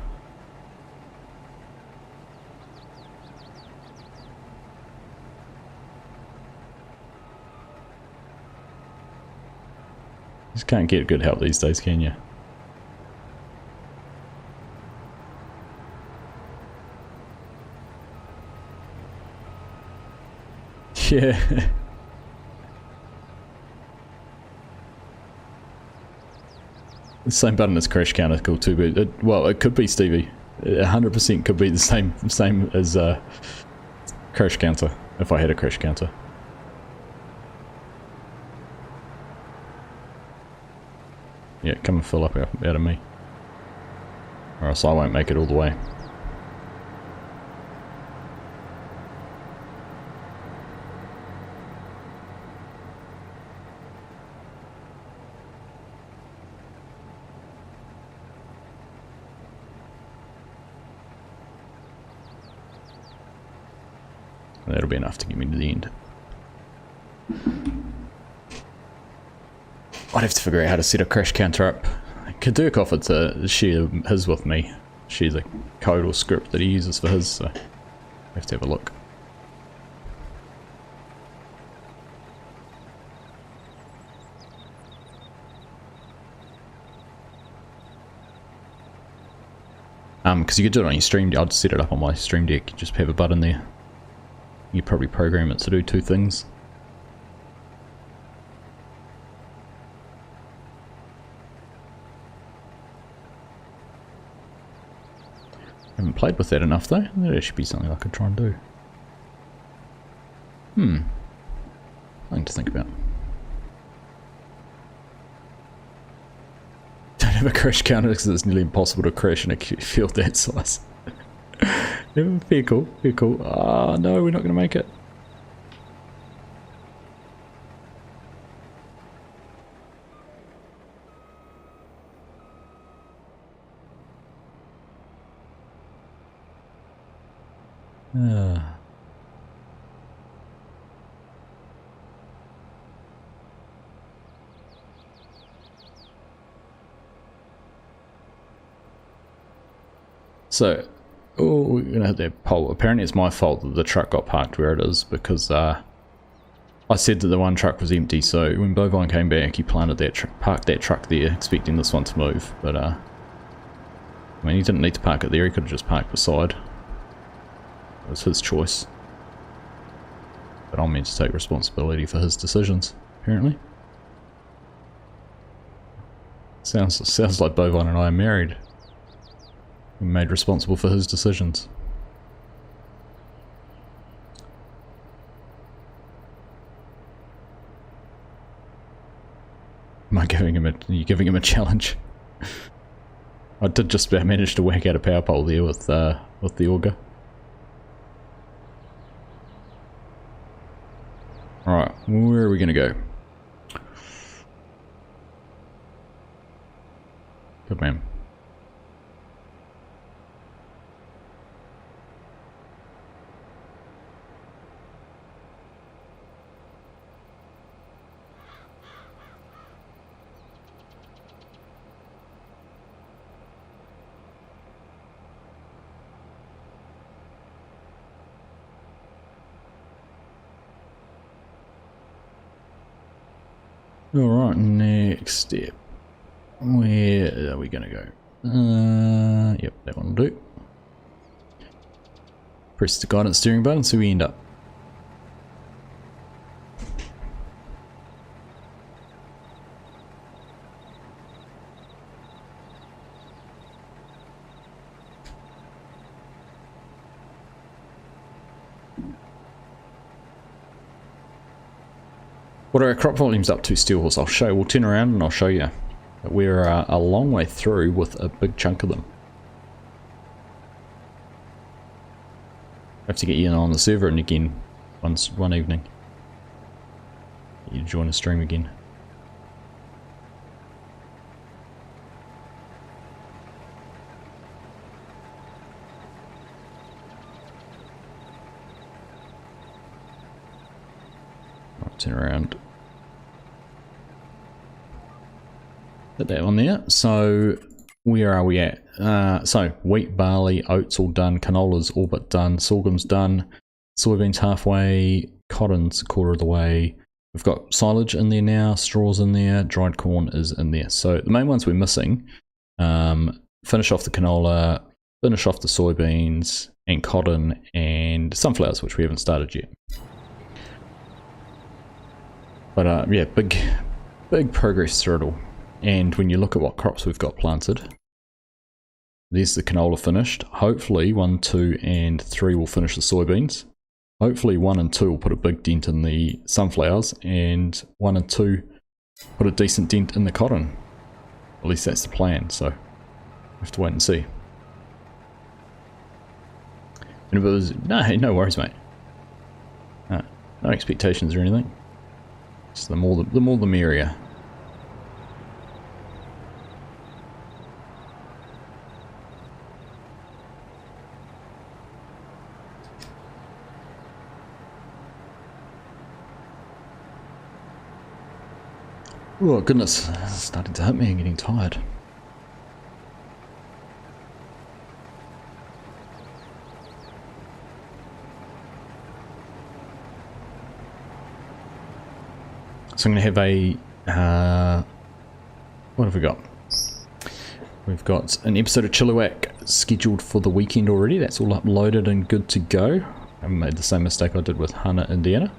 Just can't get good help these days, can you? Yeah. The same button as crash counter cool too, but well, it could be Stevie. 100% could be the same as crash counter if I had a crash counter. Yeah, come and fill up out of me, or else I won't make it all the way. That'll be enough to get me to the end. I'd have to figure out how to set a crash counter up. Kadurk offered to share his with me. Share the code or script that he uses for his, so I have to have a look. Because you could do it on your stream deck. I'd set it up on my stream deck. You just have a button there. You probably program it to do two things. Haven't played with that enough though. That should be something I could try and do. Something to think about. Don't have a crash counter because it's nearly impossible to crash in a field that size. Fair cool, fair cool. Ah, no, we're not going to make it. So, we're gonna hit that pole. Apparently it's my fault that the truck got parked where it is, because I said that the one truck was empty, so when Bovine came back he planted that parked that truck there expecting this one to move, but I mean, he didn't need to park it there, he could have just parked beside. It was his choice. But I'm meant to take responsibility for his decisions, apparently. Sounds like Bovine and I are married. We're made responsible for his decisions. Am I giving him a... Are you giving him a challenge? I did just about manage to whack out a power pole there with the auger. Alright, where are we going to go? Good man. Alright, next step. Where are we going to go? Yep, that one will do. Press the guidance steering button so we end up. What are our crop volumes up to, Steelhorse? I'll show you. We'll turn around and I'll show you. But we're a long way through with a big chunk of them. I have to get you in on the server and again one evening. You join the stream again. I'll turn around. Put that one there. So where are we at? So wheat, barley, oats all done, canola's all but done, sorghum's done, soybeans halfway, cotton's a quarter of the way. We've got silage in there now, straw's in there, dried corn is in there. So the main ones we're missing, finish off the canola, finish off the soybeans and cotton and sunflowers, which we haven't started yet. But yeah, big progress through it all. And when you look at what crops we've got planted, there's the canola finished. Hopefully 1, 2 and 3 will finish the soybeans. Hopefully 1 and 2 will put a big dent in the sunflowers, and 1 and 2 put a decent dent in the cotton. At least that's the plan, so we have to wait and see. And if it was, no worries, mate. No expectations or anything. Just the more the merrier. Oh goodness, it's starting to hit me and getting tired. So I'm going to have a, what have we got? We've got an episode of Chilliwack scheduled for the weekend already. That's all uploaded and good to go. I haven't made the same mistake I did with Hannah, Indiana.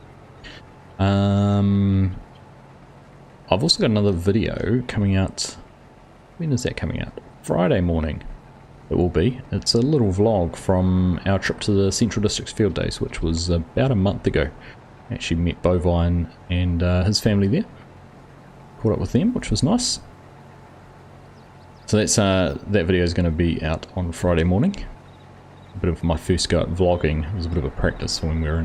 I've also got another video coming out. When is that coming out? Friday morning it will be. It's a little vlog from our trip to the Central Districts Field Days, which was about a month ago. Actually met Bovine and his family there. Caught up with them, which was nice. So that's that video is going to be out on Friday morning. A bit of my first go at vlogging. It was a bit of a practice when we were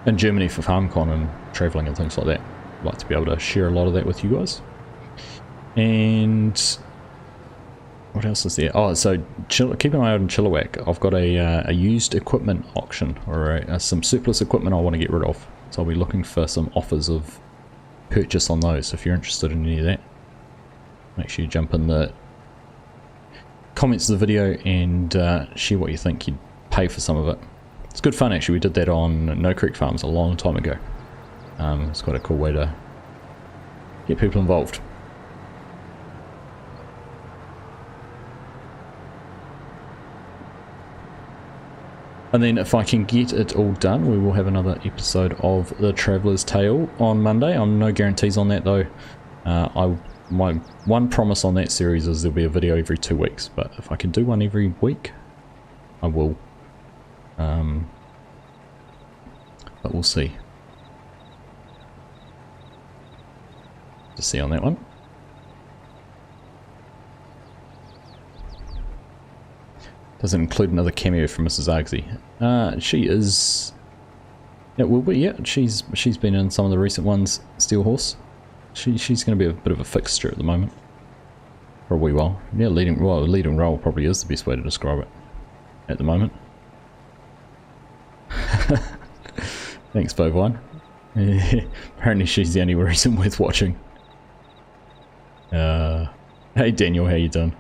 in Germany for FarmCon and travelling and things like that. I'd like to be able to share a lot of that with you guys. And what else is there? Oh, so keep an eye out on Chilliwack. I've got a used equipment auction, or some surplus equipment I want to get rid of. So I'll be looking for some offers of purchase on those. If you're interested in any of that, make sure you jump in the comments of the video and share what you think you'd pay for some of it. It's good fun actually. We did that on No Creek Farms a long time ago. It's quite a cool way to get people involved. And then if I can get it all done, we will have another episode of The Traveller's Tale on Monday. I'm no guarantees on that though. My one promise on that series is there'll be a video every 2 weeks, but if I can do one every week, I will. But we'll see. To see on that one. Does it include another cameo from Mrs. Argsy? She is... Yeah, well, yeah, she's been in some of the recent ones, Steel Horse. She's going to be a bit of a fixture at the moment. For a wee while. Yeah, leading role probably is the best way to describe it at the moment. Thanks, Bovine. Apparently she's the only reason worth watching. Hey Daniel, how you doing?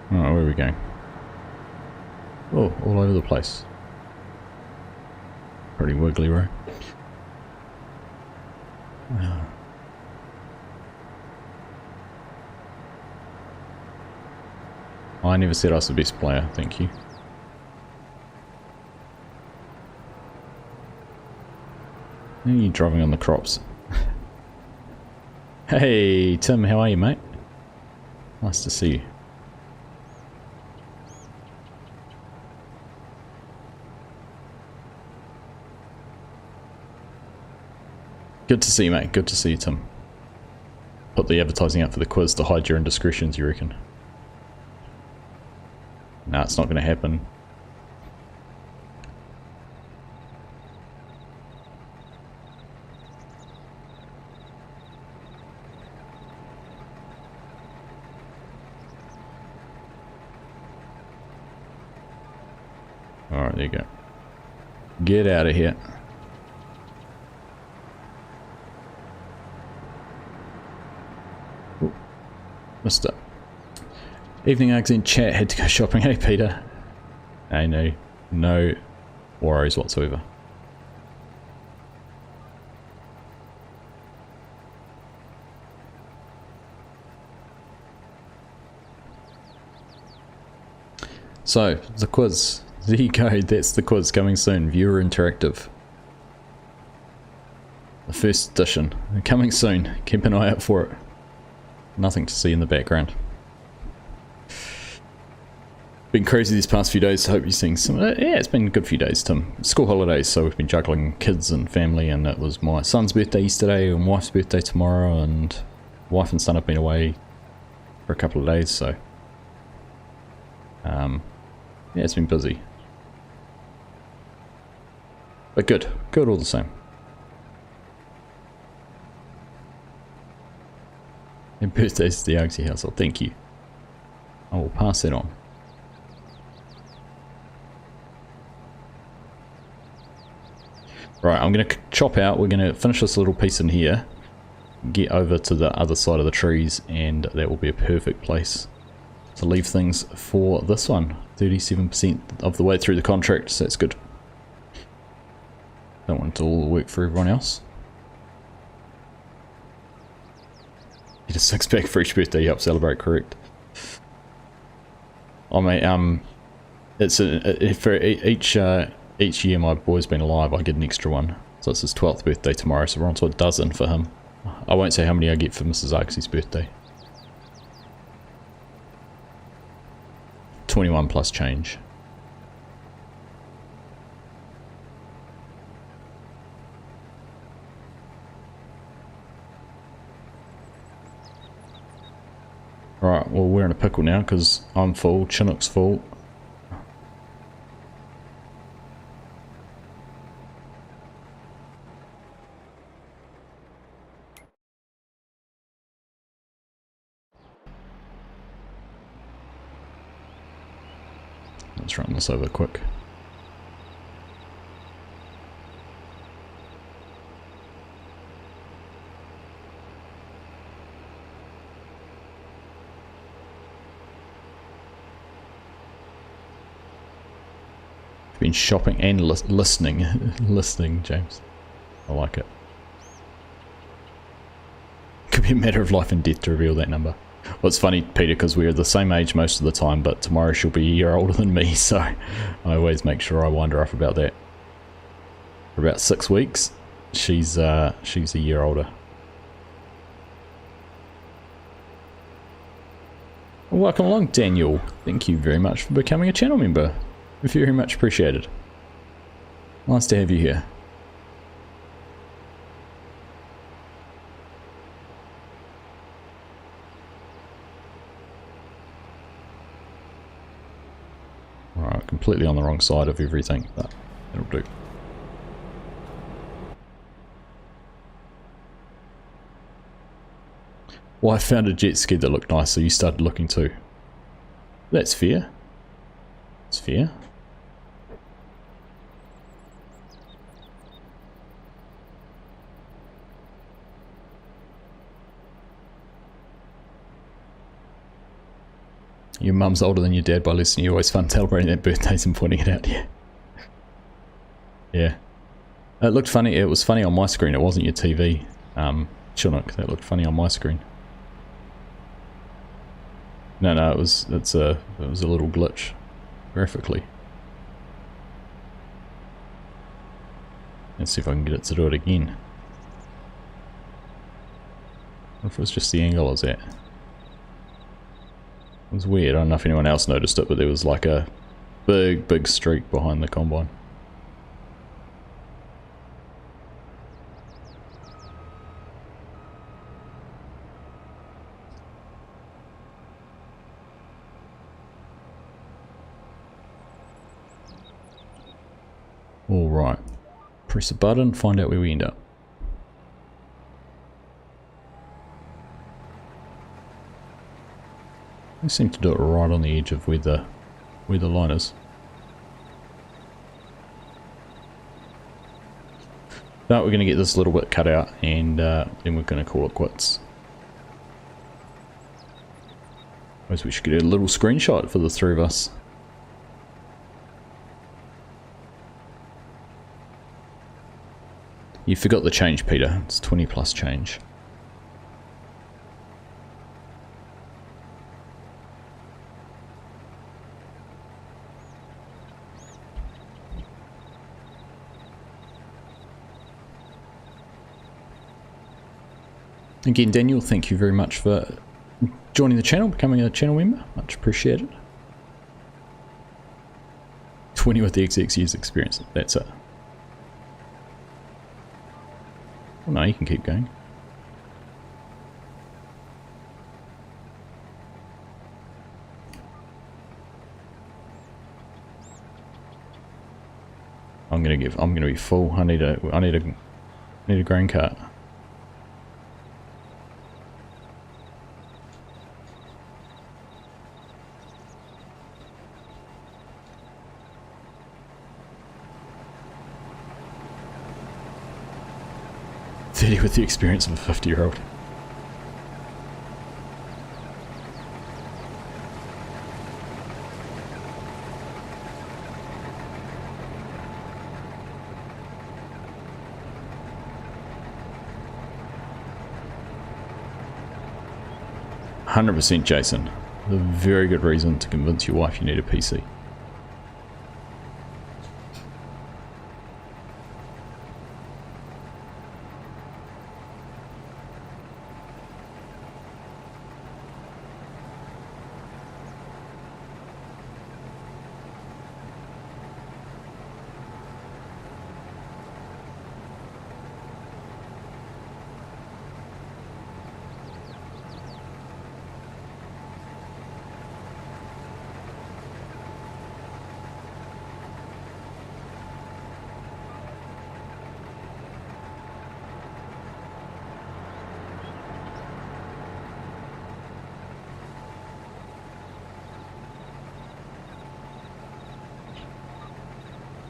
Alright, where are we going? Oh, all over the place. Pretty wiggly, right? I never said I was the best player, thank you. How are you driving on the crops? Hey Tim, how are you, mate? Nice to see you. Good to see you, mate. Good to see you, Tim. Put the advertising out for the quiz to hide your indiscretions, you reckon? Nah, it's not going to happen. Alright, there you go. Get out of here. Missed it. Evening, Argsy in chat, had to go shopping. Hey Peter. Hey, no worries whatsoever. So, the quiz. There you go, that's the quiz coming soon. Viewer interactive. The first edition. Coming soon. Keep an eye out for it. Nothing to see in the background. Been crazy these past few days, so hope you're seeing some... yeah, it's been a good few days, Tim. School holidays, so we've been juggling kids and family, and it was my son's birthday yesterday and wife's birthday tomorrow, and wife and son have been away for a couple of days, so... yeah, it's been busy. But good. Good all the same. And birthdays to the Argsy household. Thank you. I will pass it on. Right, I'm going to chop out. We're going to finish this little piece in here. Get over to the other side of the trees, and that will be a perfect place to leave things for this one. 37% of the way through the contract, so that's good. Don't want to do all the work for everyone else. Get a 6-pack for each birthday you help celebrate, correct? Oh mate, it's for each year my boy's been alive, I get an extra one. So it's his 12th birthday tomorrow, so we're on to a dozen for him. I won't say how many I get for Mrs. Argsy's birthday. 21 plus change. Right, well we're in a pickle now because I'm full, Chinook's full. Let's run this over quick. Been shopping and listening. Listening, James. I like it. Could be a matter of life and death to reveal that number. Well, it's funny, Peter, because we're the same age most of the time, but tomorrow she'll be a year older than me, so I always make sure I wind her up about that. For about 6 weeks, she's a year older. Welcome along, Daniel. Thank you very much for becoming a channel member. Very much appreciated. Nice to have you here. Alright, completely on the wrong side of everything, but it'll do. Well, I found a jet ski that looked nice, so you started looking too. That's fair. It's fair. Your mum's older than your dad by less than you. Always fun celebrating their birthdays and pointing it out, yeah. Yeah. It looked funny. It was funny on my screen. It wasn't your TV. Chinook, that looked funny on my screen. No, it was a little glitch graphically. Let's see if I can get it to do it again. Or if it was just the angle I was at. It was weird. I don't know if anyone else noticed it, but there was like a big streak behind the combine. Alright, press a button, find out where we end up. I seem to do it right on the edge of where the line is. But we're going to get this little bit cut out and then we're going to call it quits. I suppose we should get a little screenshot for the three of us. You forgot the change, Peter. It's 20 plus change. Again, Daniel, thank you very much for joining the channel, becoming a channel member. Much appreciated. 20 with the XX years experience. That's it. Well, no, you can keep going. I'm gonna be full. I need a grain cart. With the experience of a 50-year-old. %, Jason. A very good reason to convince your wife you need a PC.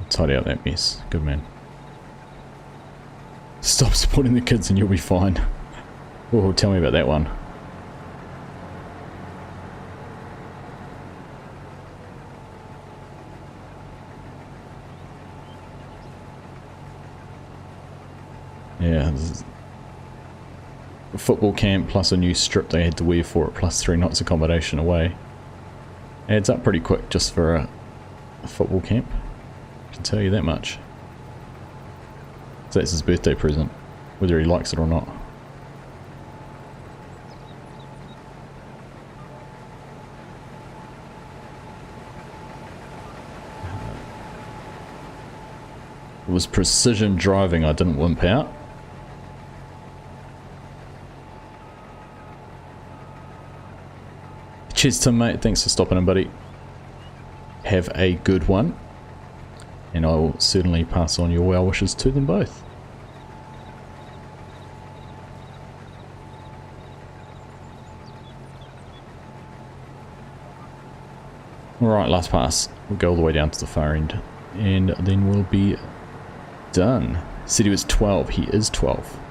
Tidy out that mess. Good man. Stop supporting the kids and you'll be fine. Oh, tell me about that one. Yeah, this is a football camp plus a new strip they had to wear for it, plus 3 nights accommodation away. Adds up pretty quick just for a football camp, I can tell you that much. So that's his birthday present, whether he likes it or not. It was precision driving, I didn't wimp out. Cheers Tim mate, thanks for stopping in buddy. Have a good one. And I will certainly pass on your well wishes to them both. Alright, last pass. We'll go all the way down to the far end. And then we'll be done. Said he was 12. He is 12.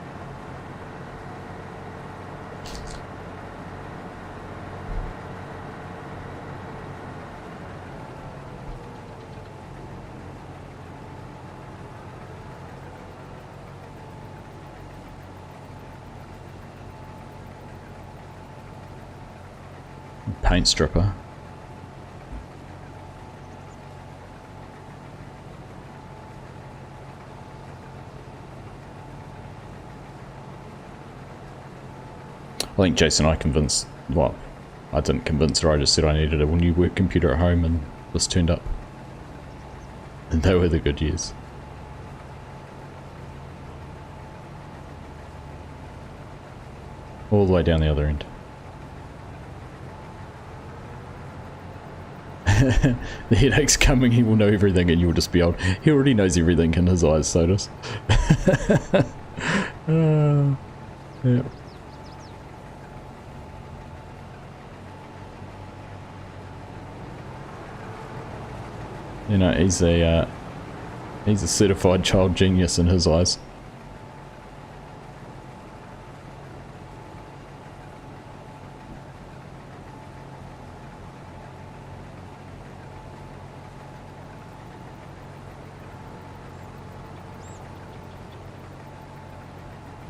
Paint stripper. I think Jason and I convinced, well, I didn't convince her, I just said I needed a new work computer at home and this turned up. And they were the good years. All the way down the other end. The headache's coming, he will know everything and you'll just be old. He already knows everything in his eyes, so does. Yeah. You know, he's a certified child genius in his eyes.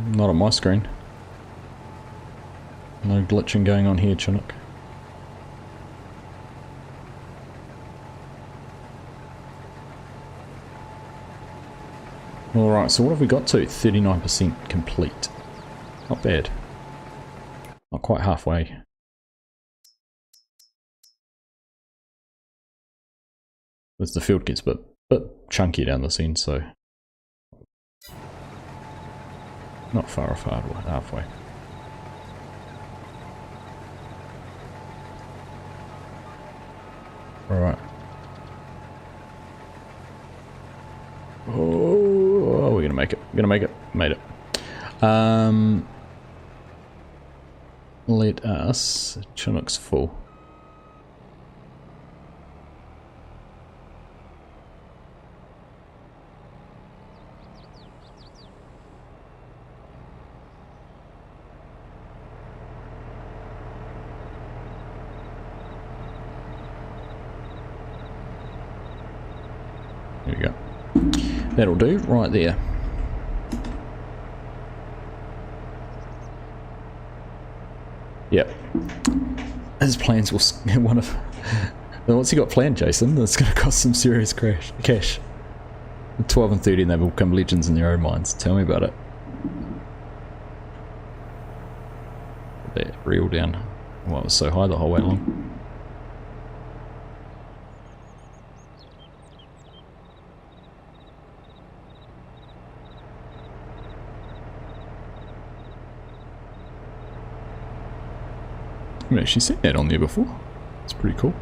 Not on my screen. No glitching going on here, Chinook. Alright, so what have we got to? 39% complete. Not bad. Not quite halfway. As the field gets a bit chunky down this end, so not far off halfway. Alright. Oh, we're gonna make it. We're gonna make it. Made it. Let us. Chinook's full. There we go. That'll do, right there. Yep. His plans will... one of... What's he got planned, Jason? That's going to cost some serious cash. 12 and 13, they will become legends in their own minds. Tell me about it. That reel down. Well, it was so high the whole way along. I've actually seen that on there before. It's pretty cool.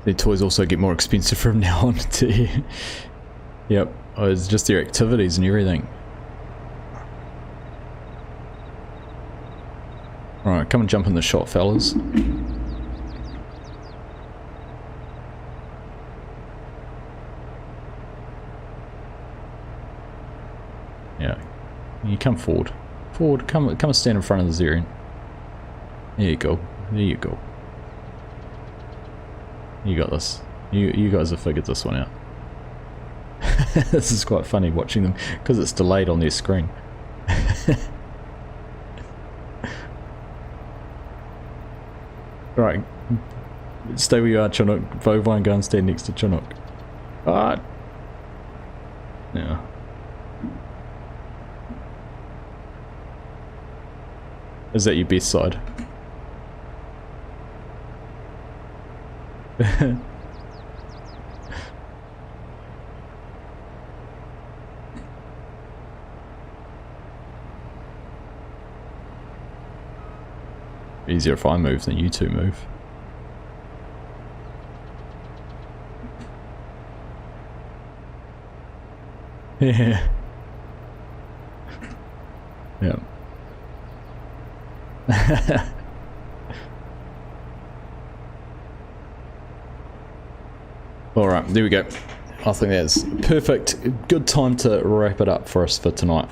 Their toys also get more expensive from now on too. Yep, oh, it's just their activities and everything. Alright, come and jump in the shot, fellas. Yeah, you come forward. Forward, come and stand in front of the Zerian. There you go. There you go. You got this. You guys have figured this one out. This is quite funny watching them because it's delayed on their screen. Right. Stay where you are, Chinook. Bovine, go and stand next to Chinook. Alright. Yeah. Is that your best side? Easier if I move than you two move. Yeah. Yeah. Alright, there we go. I think that's perfect. Good time to wrap it up for us for tonight.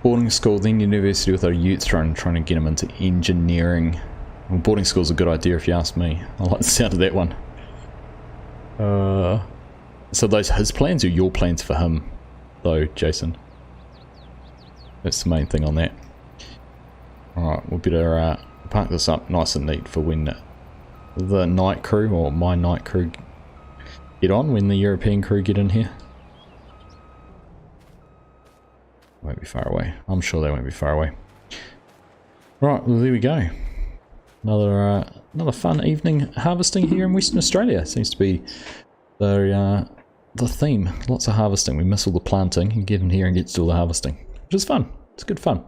Boarding school, then university with our youths trying to get them into engineering. Well, boarding school's a good idea if you ask me. I like the sound of that one. So those his plans or your plans for him, though, Jason? That's the main thing on that. Alright, we'll better park this up nice and neat for when the night crew, or my night crew, get on, when the European crew get in here. Won't be far away. I'm sure they won't be far away. Right, well there we go. Another fun evening harvesting here in Western Australia. Seems to be the theme. Lots of harvesting. We miss all the planting and get in here and get to all the harvesting, which is fun. It's good fun.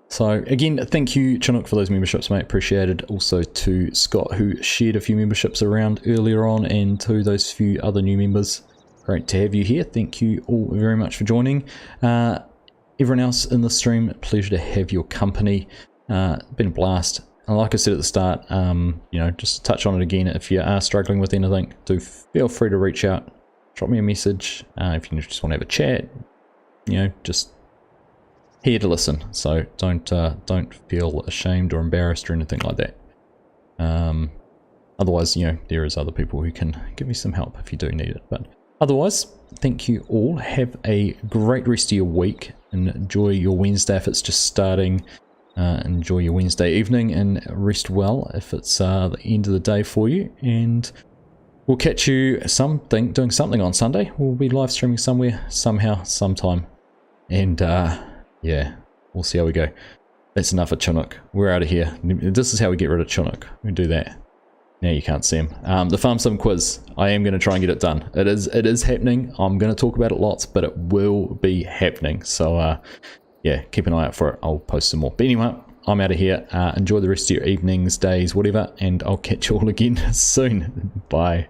So again, thank you Chinook for those memberships, mate. Appreciated. Also to Scott, who shared a few memberships around earlier on, and to those few other new members. Great to have you here. Thank you all very much for joining. Everyone else in the stream, pleasure to have your company. Been a blast. And like I said at the start, you know, just touch on it again. If you are struggling with anything, do feel free to reach out. Drop me a message. If you just want to have a chat, you know, just here to listen. So don't feel ashamed or embarrassed or anything like that. Otherwise, you know, there is other people who can give you some help if you do need it. But otherwise, thank you all. Have a great rest of your week. And enjoy your Wednesday if it's just starting. Enjoy your Wednesday evening and rest well if it's the end of the day for you. And we'll catch you doing something on Sunday. We'll be live streaming somewhere, somehow, sometime. And yeah, we'll see how we go. That's enough of Chinook. We're out of here. This is how we get rid of Chinook. We do that. Now you can't see him. The Farm Sim quiz. I am going to try and get it done. It is happening. I'm going to talk about it lots, but it will be happening. So yeah, keep an eye out for it. I'll post some more. But anyway, I'm out of here. Enjoy the rest of your evenings, days, whatever, and I'll catch you all again soon. Bye.